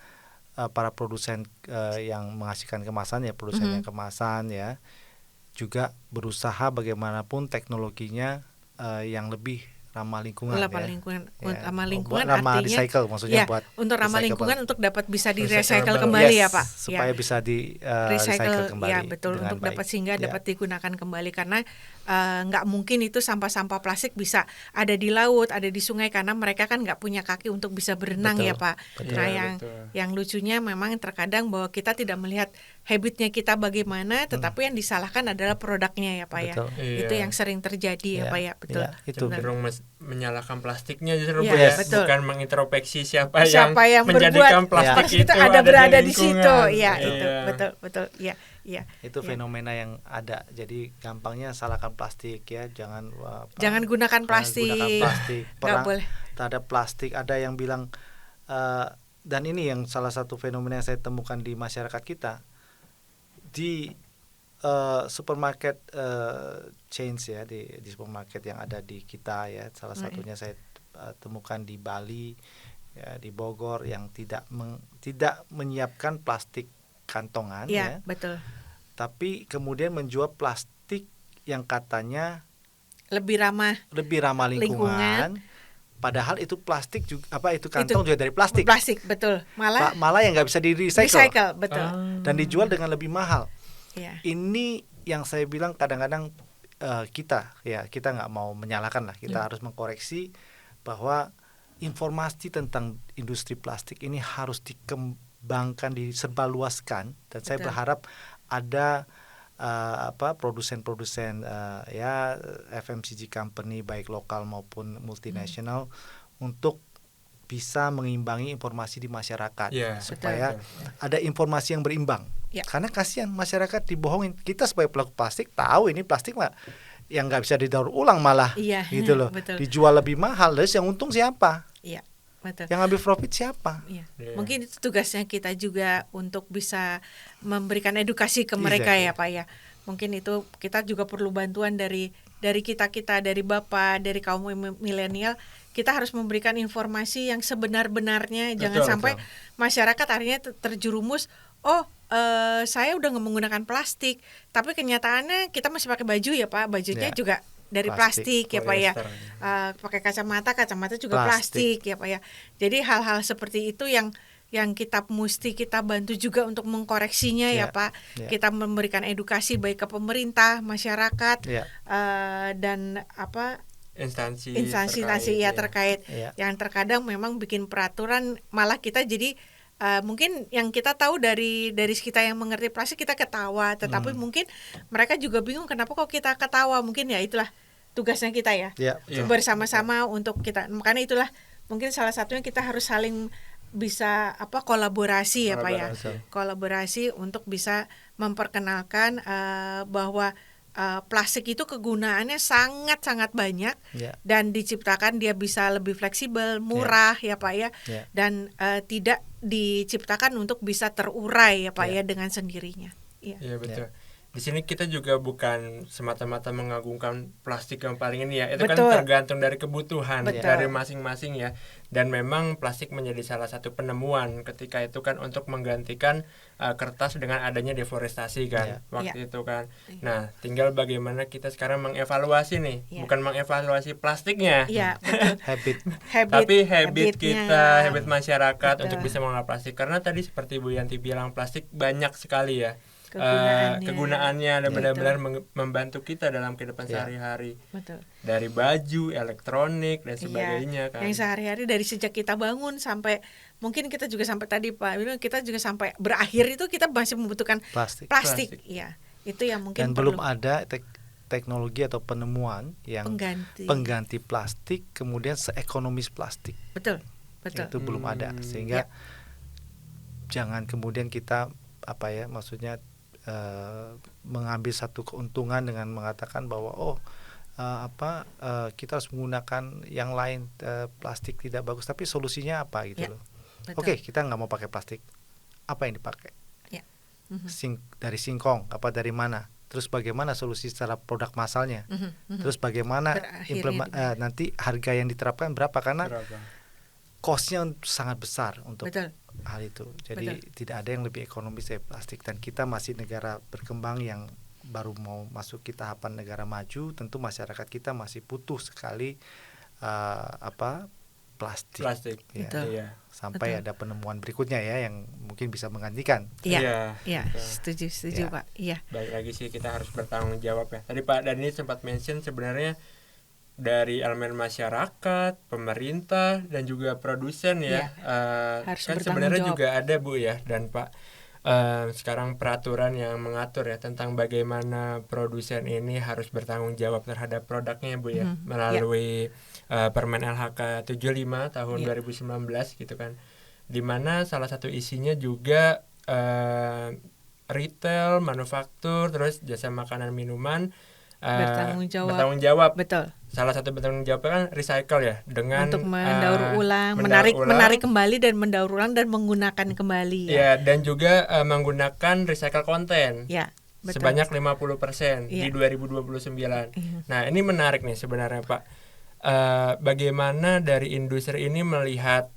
para produsen yang menghasilkan kemasan ya, produsen yang kemasan ya, juga berusaha bagaimanapun teknologinya yang lebih ramah lingkungan Ramah ya. lingkungan, Ya, ramah lingkungan ramah artinya recycle maksudnya ya, buat untuk ramah recyclable. lingkungan untuk dapat bisa di recycle Recyclable. kembali Yes, ya Pak. supaya Ya. bisa di recycle kembali ya betul, dengan untuk baik. dapat sehingga Ya. dapat digunakan kembali, karena nggak mungkin itu sampah-sampah plastik bisa ada di laut, ada di sungai, karena mereka kan nggak punya kaki untuk bisa berenang Betul, ya Pak. betul. Nah Iya, betul. yang lucunya memang terkadang bahwa kita tidak melihat habitnya kita bagaimana, tetapi yang disalahkan adalah produknya ya Pak Betul. ya. Iya. Itu yang sering terjadi ya Pak ya, betul. Ya, itu Cenderung menyalahkan plastiknya justru Iya, Bu, ya. betul. Bukan mengintrospeksi siapa yang berbuat menjadikan plastik itu ada berada di situ. lingkungan. Ya, Iya. itu betul. Iya, iya. itu Ya. fenomena yang ada. Jadi gampangnya salahkan plastik ya, jangan Jangan gunakan plastik. gunakan plastik. Nggak Perang boleh. terhadap plastik, ada yang bilang dan ini yang salah satu fenomena yang saya temukan di masyarakat kita di supermarket chains ya, di supermarket yang ada di kita ya, salah satunya saya temukan di Bali ya, di Bogor, yang tidak menyiapkan plastik kantongan ya, Betul. tapi kemudian menjual plastik yang katanya Lebih ramah lebih ramah lingkungan, padahal itu plastik juga, itu kantong juga dari plastik. plastik, betul. Malah yang nggak bisa di recycle betul. dan dijual dengan lebih mahal. Iya. Ini yang saya bilang kadang-kadang kita nggak mau menyalahkan lah, kita harus mengkoreksi bahwa informasi tentang industri plastik ini harus dikembangkan, disebarluaskan, dan saya Betul. berharap ada produsen-produsen ya, FMCG company baik lokal maupun multinasional untuk bisa mengimbangi informasi di masyarakat, Iya, supaya betul. ada informasi yang berimbang. Ya. Karena kasihan masyarakat dibohongin. Kita sebagai pelaku plastik tahu ini plastik mah yang nggak bisa didaur ulang malah, Iya, gitu loh. betul. Dijual lebih mahal, terus yang untung siapa? Iya. Betul. Yang ambil profit siapa? Iya. Iya. Mungkin itu tugasnya kita juga untuk bisa memberikan edukasi ke mereka ya Pak ya. Mungkin itu kita juga perlu bantuan dari kita dari Bapak, dari kaum milenial. Kita harus memberikan informasi yang sebenar-benarnya. Jangan Betul, sampai masyarakat akhirnya terjerumus, saya udah nggak menggunakan plastik, tapi kenyataannya kita masih pakai baju ya Pak. Bajunya Ya. juga dari Plastik, plastik ya Pak ya. polyester. Pakai kacamata juga plastik ya Pak ya. Jadi hal-hal seperti itu yang kita bantu juga untuk mengkoreksinya ya Pak. Kita memberikan edukasi baik ke pemerintah, masyarakat, dan instansi terkait yang terkadang memang bikin peraturan malah kita jadi mungkin yang kita tahu dari kita yang mengerti plastik kita ketawa, tetapi mungkin mereka juga bingung kenapa kok kita ketawa. Mungkin ya itulah tugasnya kita ya, bersama-sama untuk kita. Makanya itulah mungkin salah satunya kita harus saling bisa kolaborasi ya Pak ya, kolaborasi untuk bisa memperkenalkan bahwa plastik itu kegunaannya sangat-sangat banyak dan diciptakan dia bisa lebih fleksibel, murah ya Pak ya, dan tidak diciptakan untuk bisa terurai ya Pak ya dengan sendirinya. Iya betul. Di sini kita juga bukan semata-mata mengagungkan plastik yang paling ini ya. Itu kan tergantung dari kebutuhan dari masing-masing ya. Dan memang plastik menjadi salah satu penemuan ketika itu kan untuk menggantikan kertas dengan adanya deforestasi kan waktu itu kan. Nah, tinggal bagaimana kita sekarang mengevaluasi nih, bukan mengevaluasi plastiknya. Iya, betul. Habit. habit kita, habit masyarakat untuk bisa mengolah plastik. Karena tadi seperti Bu Yanti bilang, plastik banyak sekali ya kegunaannya dan benar-benar membantu kita dalam kehidupan sehari-hari. Betul. Dari baju, elektronik dan sebagainya kan. Yang sehari-hari dari sejak kita bangun sampai mungkin kita juga sampai tadi Pak bilang kita juga sampai berakhir itu kita masih membutuhkan plastik. Iya. Itu yang mungkin dan belum ada teknologi atau penemuan yang pengganti plastik kemudian seekonomis plastik. Betul. Itu belum ada sehingga jangan kemudian kita maksudnya mengambil satu keuntungan dengan mengatakan bahwa kita harus menggunakan yang lain, plastik tidak bagus, tapi solusinya apa gitu loh. Oke, kita nggak mau pakai plastik, apa yang dipakai? Dari singkong, apa dari mana? Terus bagaimana solusi secara produk masalnya? Terus bagaimana nanti harga yang diterapkan berapa? Karena cost-nya sangat besar untuk hal itu. Jadi tidak ada yang lebih ekonomis dari plastik, dan kita masih negara berkembang yang baru mau masuk ke tahapan negara maju. Tentu masyarakat kita masih butuh sekali plastik. Ya. Sampai ada penemuan berikutnya ya yang mungkin bisa menggantikan. Iya, setuju Pak. Iya. Baik lagi sih kita harus bertanggung jawab ya. Tadi Pak Dani sempat mention sebenarnya dari elemen masyarakat, pemerintah dan juga produsen ya. Kan sebenarnya juga ada Bu ya dan Pak sekarang peraturan yang mengatur ya tentang bagaimana produsen ini harus bertanggung jawab terhadap produknya Bu ya melalui Permen LHK 75 tahun 2019 gitu kan. Di mana salah satu isinya juga retail, manufaktur, terus jasa makanan minuman bertanggung jawab. Betul. Salah satu bertanggung jawab kan recycle ya dengan untuk mendaur ulang, menarik kembali dan mendaur ulang dan menggunakan kembali ya dan juga menggunakan recycle konten. Ya, betul. Sebanyak 50% di 2029. Nah, ini menarik nih sebenarnya Pak. Bagaimana dari industri ini melihat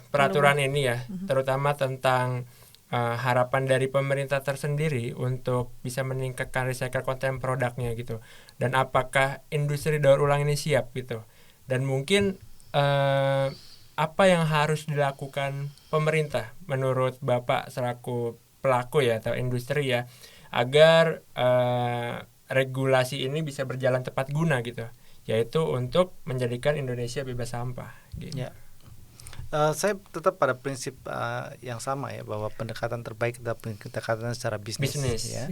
peraturan ini ya, terutama tentang harapan dari pemerintah tersendiri untuk bisa meningkatkan recycle konten produknya gitu, dan apakah industri daur ulang ini siap gitu, dan mungkin apa yang harus dilakukan pemerintah menurut Bapak selaku pelaku ya atau industri ya agar regulasi ini bisa berjalan tepat guna gitu, yaitu untuk menjadikan Indonesia bebas sampah gitu. Saya tetap pada prinsip yang sama ya, bahwa pendekatan terbaik adalah pendekatan secara bisnis. Ya.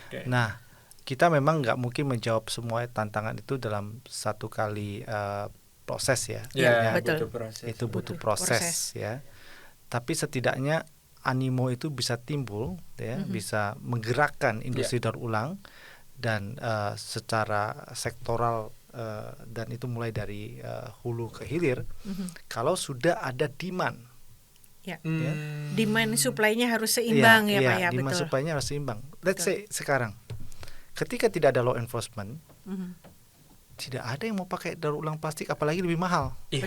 Okay. Nah, kita memang nggak mungkin menjawab semua tantangan itu dalam satu kali proses ya. Betul. Itu butuh proses ya. Tapi setidaknya animo itu bisa timbul ya, bisa menggerakkan industri daur ulang, dan secara sektoral dan itu mulai dari hulu ke hilir. Kalau sudah ada demand, Ya. ya. Demand supply-nya harus seimbang ya Pak ya, demand betul. supply-nya harus seimbang. Let's Betul. say sekarang, ketika tidak ada law enforcement, Mhm. tidak ada yang mau pakai daur ulang plastik, apalagi lebih mahal. Iya.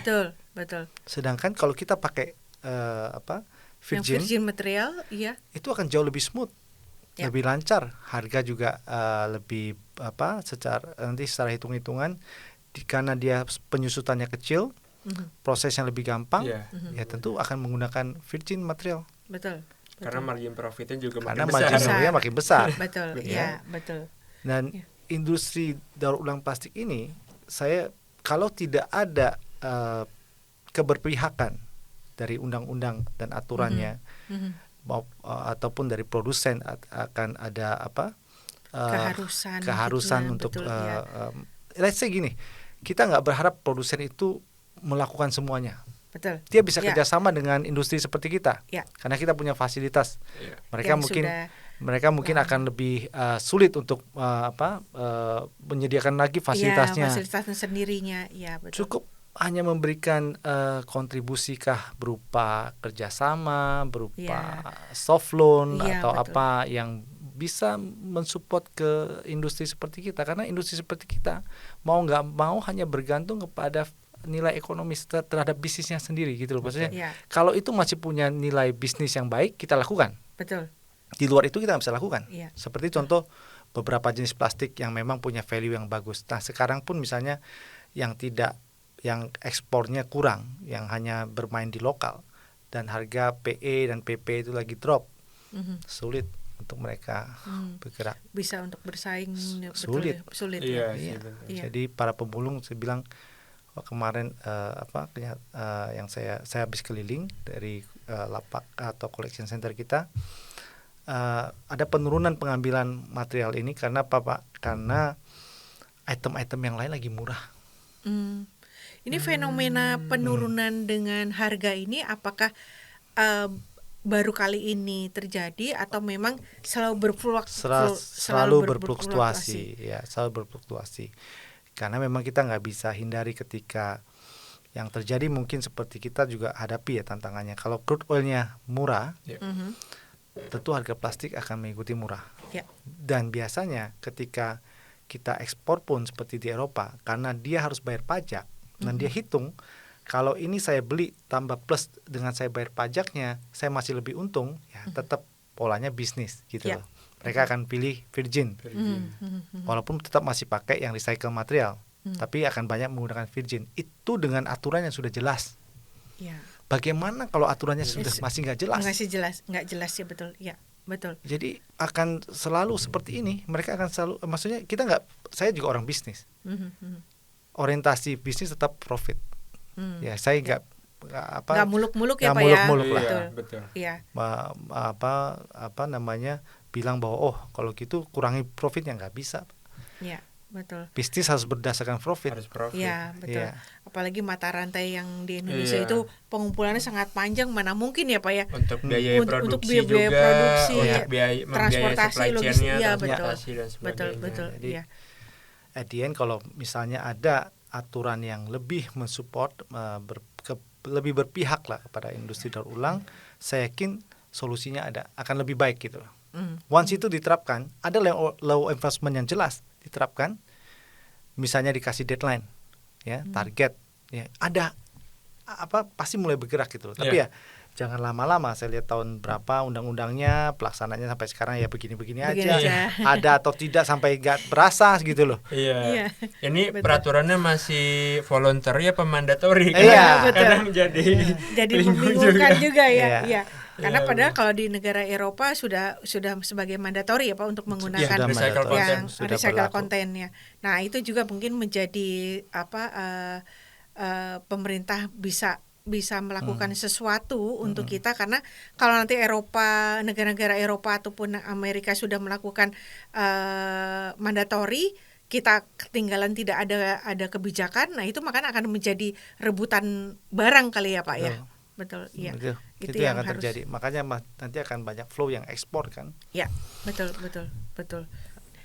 Betul. Sedangkan kalau kita pakai Yang virgin, virgin material, iya. itu akan jauh lebih smooth, Ya. lebih lancar, harga juga lebih secara hitung-hitungan, karena dia penyusutannya kecil, Mhm. prosesnya lebih gampang, Iya. ya tentu akan menggunakan virgin material Betul. Karena margin profitnya juga karena makin besar. margin Besar. ruginya makin besar. Betul, Ya. iya, betul. Dan Ya. industri daur ulang plastik ini, saya kalau tidak ada keberpihakan dari undang-undang dan aturannya, Mhm. ataupun dari produsen akan ada Keharusan keharusan gitu ya, untuk betul, ya. let's say gini, kita nggak berharap produsen itu melakukan semuanya. Betul. Dia bisa Ya. kerjasama dengan industri seperti kita, Ya. karena kita punya fasilitas. Iya. Mereka Yang mungkin sudah mereka mungkin lama. akan lebih sulit untuk menyediakan lagi fasilitasnya. Ya, fasilitasnya sendirinya, ya betul. Cukup hanya memberikan kontribusi kah berupa kerjasama, berupa soft loan Iya, atau betul. apa yang bisa mensupport ke industri seperti kita, karena industri seperti kita mau nggak mau hanya bergantung kepada nilai ekonomis terhadap bisnisnya sendiri gitu loh. Maksudnya Ya, kalau itu masih punya nilai bisnis yang baik, kita lakukan. betul. Di luar itu kita nggak bisa lakukan. Iya. Seperti contoh beberapa jenis plastik yang memang punya value yang bagus. Nah sekarang pun misalnya yang ekspornya kurang, yang hanya bermain di lokal, dan harga PE dan PP itu lagi drop, Mhm. sulit untuk mereka bergerak. Bisa untuk bersaing betul Sulit. ya, sulit Iya, ya. sih, Iya. betul. Iya. Jadi para pemulung, saya bilang kemarin yang saya habis keliling dari lapak atau collection center kita, ada penurunan pengambilan material ini karena apa Pak? Karena item-item yang lain lagi murah. Ini fenomena penurunan dengan harga ini apakah baru kali ini terjadi atau memang selalu Selalu berfluktuasi, ya, selalu berfluktuasi. Karena memang kita nggak bisa hindari ketika yang terjadi, mungkin seperti kita juga hadapi ya tantangannya. Kalau crude oilnya murah, Mhm. tentu harga plastik akan mengikuti murah. Ya. Dan biasanya ketika kita ekspor pun seperti di Eropa, karena dia harus bayar pajak, dan dia hitung kalau ini saya beli tambah plus dengan saya bayar pajaknya, saya masih lebih untung, ya tetap polanya bisnis gitu Ya. loh. Mereka akan pilih virgin, walaupun tetap masih pakai yang recycle material, tapi akan banyak menggunakan virgin. Itu dengan aturan yang sudah jelas. Ya. Bagaimana kalau aturannya sudah masih nggak jelas? Nggak jelas ya, betul. Ya, betul. Jadi akan selalu seperti ini. Mereka akan selalu, maksudnya kita nggak, saya juga orang bisnis. Orientasi bisnis tetap profit. Ya saya nggak muluk-muluk ya nggak Pak muluk-muluk ya. lah. Betul. Iya, betul. Iya. Apa namanya, bilang bahwa oh kalau gitu kurangi profitnya, nggak bisa. Ya, betul. Bisnis harus berdasarkan profit. Harus profit. Ya, betul. Iya. Apalagi mata rantai yang di Indonesia Iya. itu pengumpulannya sangat panjang, mana mungkin ya Pak ya. Untuk biaya Untuk produksi biaya juga, produksi, untuk biaya transportasi, supply logistik, chain-nya, iya, transportasi dan Betul, sebagainya. betul. Jadi, Iya. At the end, kalau misalnya ada aturan yang lebih mensupport, lebih berpihak lah kepada industri daur ulang, saya yakin solusinya akan lebih baik gitu loh. Once itu diterapkan, ada law enforcement yang jelas diterapkan, misalnya dikasih deadline, ya target, ya ada pasti mulai bergerak gitu loh. Tapi ya jangan lama-lama. Saya lihat tahun berapa undang-undangnya, pelaksananya sampai sekarang ya begini-begini aja. Ada atau tidak sampai nggak berasa gitu loh. Iya. Iya. Ini Betul. peraturannya masih voluntary apa mandatory? Iya. Kadang jadi Membingungkan juga ya. Iya. Iya. Karena Iya, padahal kalau di negara Eropa sudah sebagai mandatori ya Pak untuk menggunakan Sudah recycle mandatory. yang Sudah recycle berlaku. kontennya. Nah, itu juga mungkin menjadi pemerintah bisa melakukan sesuatu untuk kita, karena kalau nanti negara-negara Eropa ataupun Amerika sudah melakukan mandatori, kita ketinggalan, tidak ada kebijakan. Nah, itu makanya akan menjadi rebutan barang kali ya Pak ya. Betul, iya. Itu yang akan terjadi. Makanya nanti akan banyak flow yang ekspor kan. Ya, betul.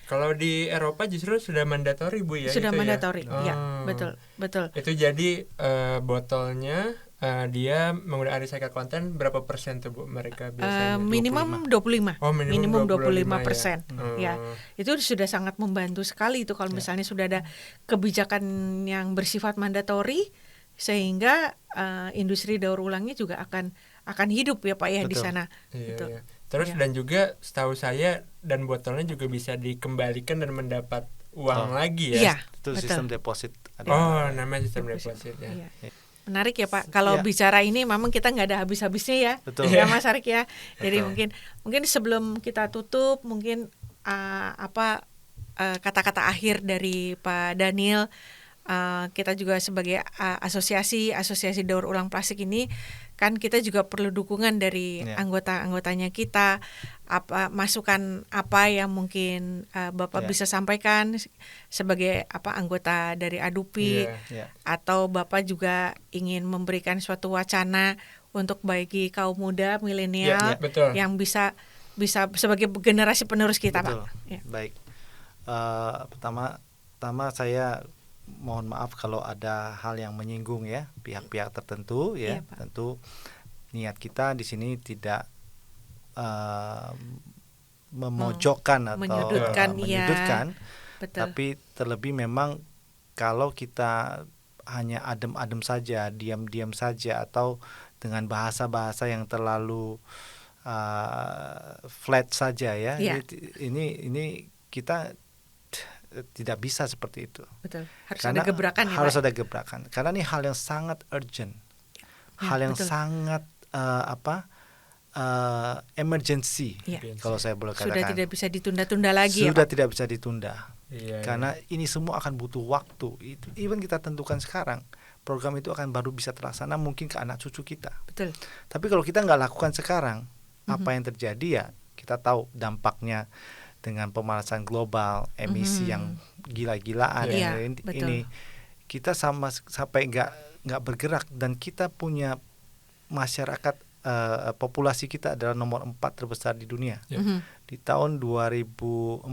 Kalau di Eropa justru sudah mandatori Bu ya. Sudah itu mandatori, ya. ya, betul. Itu jadi botolnya dia menggunakan recycle content berapa persen tuh Bu mereka biasanya? Minimum 25. Oh, minimum 25%. ya. Ya. Itu sudah sangat membantu sekali itu kalau misalnya sudah ada kebijakan yang bersifat mandatori, sehingga industri daur ulangnya juga akan hidup ya Pak ya di Betul. sana. Iya, Betul. iya. Terus Iya. dan juga setahu saya dan botolnya juga bisa dikembalikan dan mendapat uang lagi ya. Iya, Itu betul. sistem deposit ada. Oh, namanya sistem Deposit. deposit ya. Iya. Menarik ya Pak. Kalau Iya. bicara ini memang kita nggak ada habis-habisnya ya. Betul. Ya Mas Arik ya. Jadi Betul. mungkin sebelum kita tutup mungkin kata-kata akhir dari Pak Daniel. Kita juga sebagai asosiasi daur ulang plastik ini kan kita juga perlu dukungan dari Ya. anggota-anggotanya kita, masukan apa yang mungkin Bapak Ya. bisa sampaikan sebagai anggota dari Adupi, Iya. Ya. atau Bapak juga ingin memberikan suatu wacana untuk bagi kaum muda milenial Ya, betul. yang bisa sebagai generasi penerus kita Betul. Pak. Ya. Baik. Pertama saya mohon maaf kalau ada hal yang menyinggung ya pihak-pihak tertentu Iya, ya. Pak. Tentu niat kita di sini tidak memojokkan atau menyudutkan, iya. menyudutkan, Betul. tapi terlebih memang kalau kita hanya adem-adem saja, diam-diam saja, atau dengan bahasa-bahasa yang terlalu flat saja ya, Iya. ini kita tidak bisa seperti itu. Betul. Harus Karena ada gebrakan ya harus Pak. ada gebrakan. Karena ini hal yang sangat urgent, hal yang betul. sangat emergency, Iya. kalau saya boleh Sudah katakan. tidak bisa ditunda-tunda lagi ya Sudah Pak. tidak bisa ditunda. Iya, Karena ini semua akan butuh waktu. Even kita tentukan sekarang, program itu akan baru bisa terlaksana mungkin ke anak cucu kita. Betul. Tapi kalau kita nggak lakukan sekarang, apa yang terjadi ya kita tahu dampaknya dengan pemanasan global, emisi yang gila-gilaan. Iya, ini betul. kita sampai nggak bergerak, dan kita punya masyarakat, populasi kita adalah nomor 4 terbesar di dunia. Ya. Di tahun 2045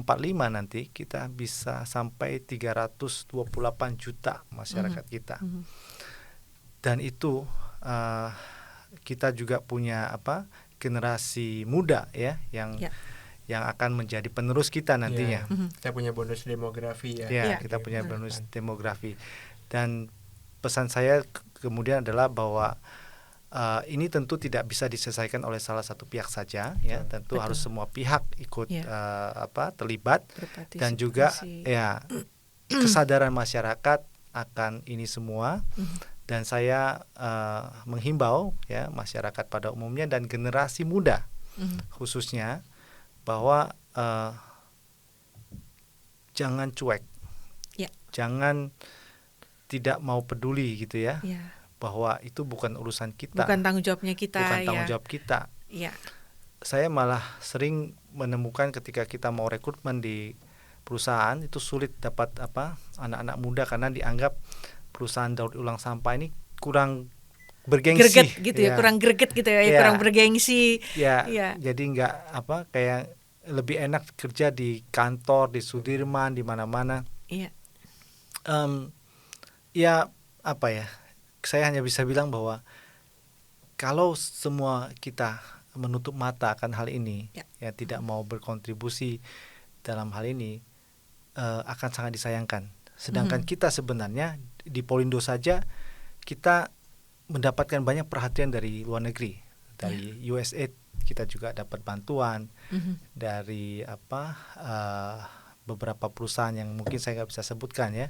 nanti kita bisa sampai 328 juta masyarakat kita. Dan itu kita juga punya generasi muda ya yang akan menjadi penerus kita nantinya. Iya. Kita punya bonus demografi ya. Ya, Iya, kita punya benar. bonus demografi. Dan pesan saya kemudian adalah bahwa ini tentu tidak bisa diselesaikan oleh salah satu pihak saja ya. Tentu harus semua pihak ikut terlibat, Berpartisipasi. dan juga ya kesadaran masyarakat akan ini semua. Dan saya menghimbau ya masyarakat pada umumnya dan generasi muda khususnya bahwa jangan cuek, Ya. jangan tidak mau peduli gitu ya, Ya. bahwa itu bukan urusan kita, Bukan tanggung jawabnya kita bukan tanggung ya. jawab kita. Ya. Saya malah sering menemukan ketika kita mau rekrutmen di perusahaan itu sulit dapat anak-anak muda karena dianggap perusahaan daur ulang sampah ini kurang bergengsi, Greget gitu ya, kurang greget gitu ya, Ya. kurang bergengsi. ya. Iya. Jadi nggak kayak lebih enak kerja di kantor, di Sudirman, di mana-mana. Iya. Ya saya hanya bisa bilang bahwa kalau semua kita menutup mata akan hal ini, ya tidak mau berkontribusi dalam hal ini, akan sangat disayangkan. Sedangkan kita sebenarnya di Polindo saja kita mendapatkan banyak perhatian dari luar negeri, dari USA kita juga dapat bantuan dari beberapa perusahaan yang mungkin saya nggak bisa sebutkan ya.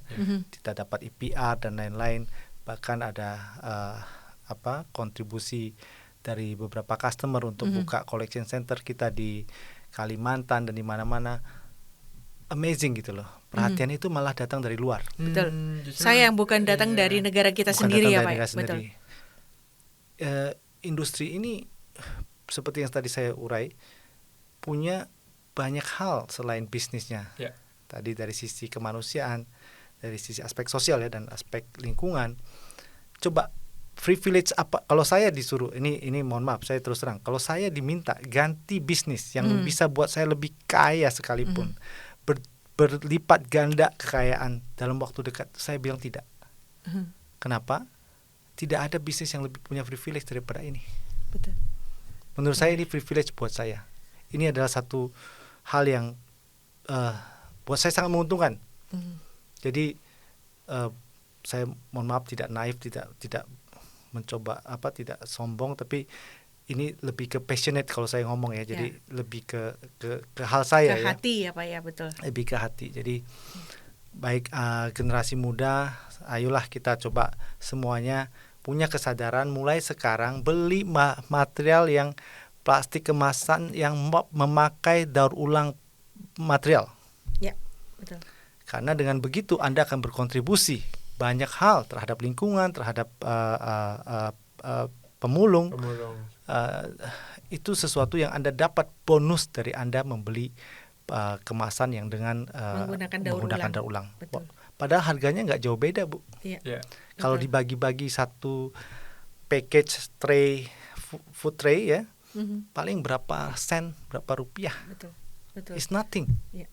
Kita dapat IPR dan lain-lain, bahkan ada kontribusi dari beberapa customer untuk buka collection center kita di Kalimantan dan di mana-mana. Amazing gitu loh. Perhatian itu malah datang dari luar. Betul. Justru- Saya yang bukan datang dari negara kita Bukan sendiri datang ya dari Pak. negara Betul. sendiri. Industri ini seperti yang tadi saya urai punya banyak hal selain bisnisnya. Ya. Tadi dari sisi kemanusiaan, dari sisi aspek sosial ya, dan aspek lingkungan. Coba privilege apa? Kalau saya disuruh ini mohon maaf saya terus terang. Kalau saya diminta ganti bisnis yang bisa buat saya lebih kaya sekalipun, berlipat ganda kekayaan dalam waktu dekat? Saya bilang tidak. Kenapa? Tidak ada bisnis yang lebih punya privilege daripada ini. Betul. Menurut saya ini privilege buat saya. Ini adalah satu hal yang buat saya sangat menguntungkan. Jadi saya mohon maaf tidak naif, tidak mencoba tidak sombong, tapi ini lebih ke passionate kalau saya ngomong ya. Jadi lebih ke hal saya ke ya. hati ya Pak ya, betul. Lebih ke hati. Jadi baik generasi muda, ayolah kita coba semuanya punya kesadaran mulai sekarang beli material yang plastik kemasan yang memakai daur ulang material. Ya, betul. Karena dengan begitu Anda akan berkontribusi banyak hal terhadap lingkungan, terhadap pemulung. Itu sesuatu yang Anda dapat bonus dari Anda membeli kemasan yang dengan menggunakan daur ulang. Betul. Padahal harganya nggak jauh beda, Bu. Iya. Kalau dibagi-bagi satu package tray, food tray ya, paling berapa sen, berapa rupiah. Betul. It's nothing. Iya.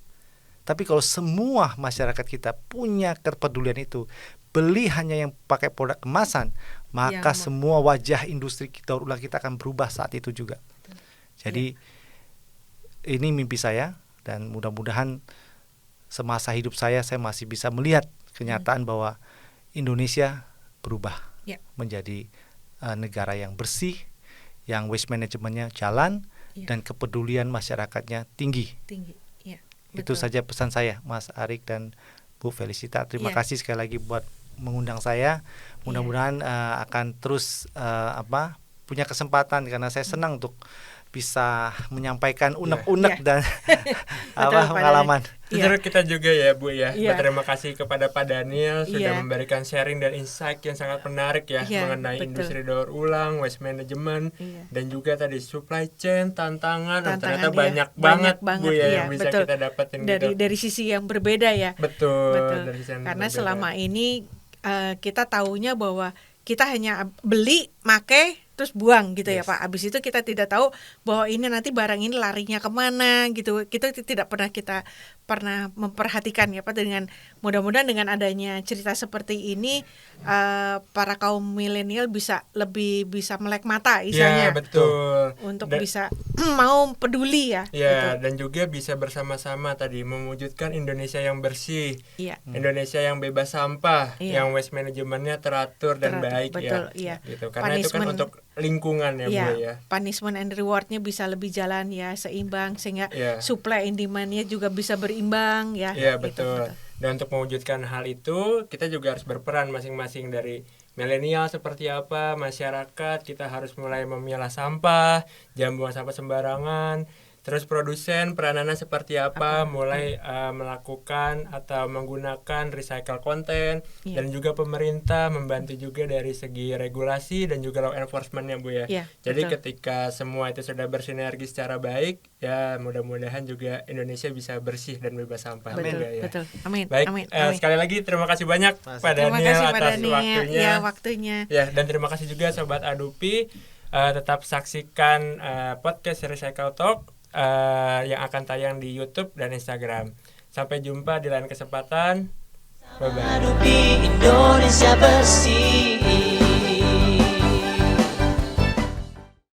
Tapi kalau semua masyarakat kita punya kepedulian itu, beli hanya yang pakai produk kemasan, maka semua wajah industri daur ulang kita akan berubah saat itu juga. Betul. Jadi ini mimpi saya, dan mudah-mudahan semasa hidup saya masih bisa melihat kenyataan bahwa Indonesia berubah menjadi negara yang bersih, yang waste manajemennya jalan, dan kepedulian masyarakatnya tinggi. Ya, itu saja pesan saya, Mas Arik dan Bu Felicita. Terima kasih sekali lagi buat mengundang saya. Mudah-mudahan akan terus punya kesempatan, karena saya senang untuk bisa menyampaikan unek-unek dan pengalaman. Justru kita juga ya Bu ya, berterima kasih kepada Pak Daniel sudah memberikan sharing dan insight yang sangat menarik ya mengenai industri daur ulang, waste management, dan juga tadi supply chain, tantangan ternyata banyak banget Bu ya yang bisa kita dapatin dari sisi yang berbeda ya. Betul. Dari sisi yang karena berbeda. Selama ini kita taunya bahwa kita hanya beli, make, terus buang gitu ya Pak. Abis itu kita tidak tahu bahwa ini nanti barang ini larinya kemana gitu. Kita tidak pernah memperhatikan ya Pak. Dengan mudah-mudahan dengan adanya cerita seperti ini, para kaum milenial lebih bisa melek mata istilahnya. Ya, betul. Untuk bisa mau peduli ya. Ya, gitu. dan juga bisa bersama-sama tadi mewujudkan Indonesia yang bersih, Indonesia yang bebas sampah, yang waste manajemennya teratur dan baik. Betul, ya. Gitu. Karena itu kan untuk lingkungan ya Bu ya. Punishment and rewardnya bisa lebih jalan ya, seimbang, sehingga supply and demand-nya juga bisa berimbang ya. Iya, betul. Dan untuk mewujudkan hal itu, kita juga harus berperan masing-masing, dari milenial seperti apa, masyarakat kita harus mulai memilah sampah, jangan buang sampah sembarangan. Terus produsen peranannya seperti apa? Mulai melakukan atau menggunakan recycle content, dan juga pemerintah membantu juga dari segi regulasi dan juga law enforcement-nya Bu ya. Jadi ketika semua itu sudah bersinergi secara baik, ya mudah-mudahan juga Indonesia bisa bersih dan bebas sampah. Betul. Amin. Baik, amin. Sekali lagi terima kasih banyak Pak Daniel atas waktunya. Ya, dan terima kasih juga Sobat Adupi. Tetap saksikan podcast Recycle Talk yang akan tayang di YouTube dan Instagram. Sampai jumpa di lain kesempatan. Bye bye. Adupi Indonesia bersih.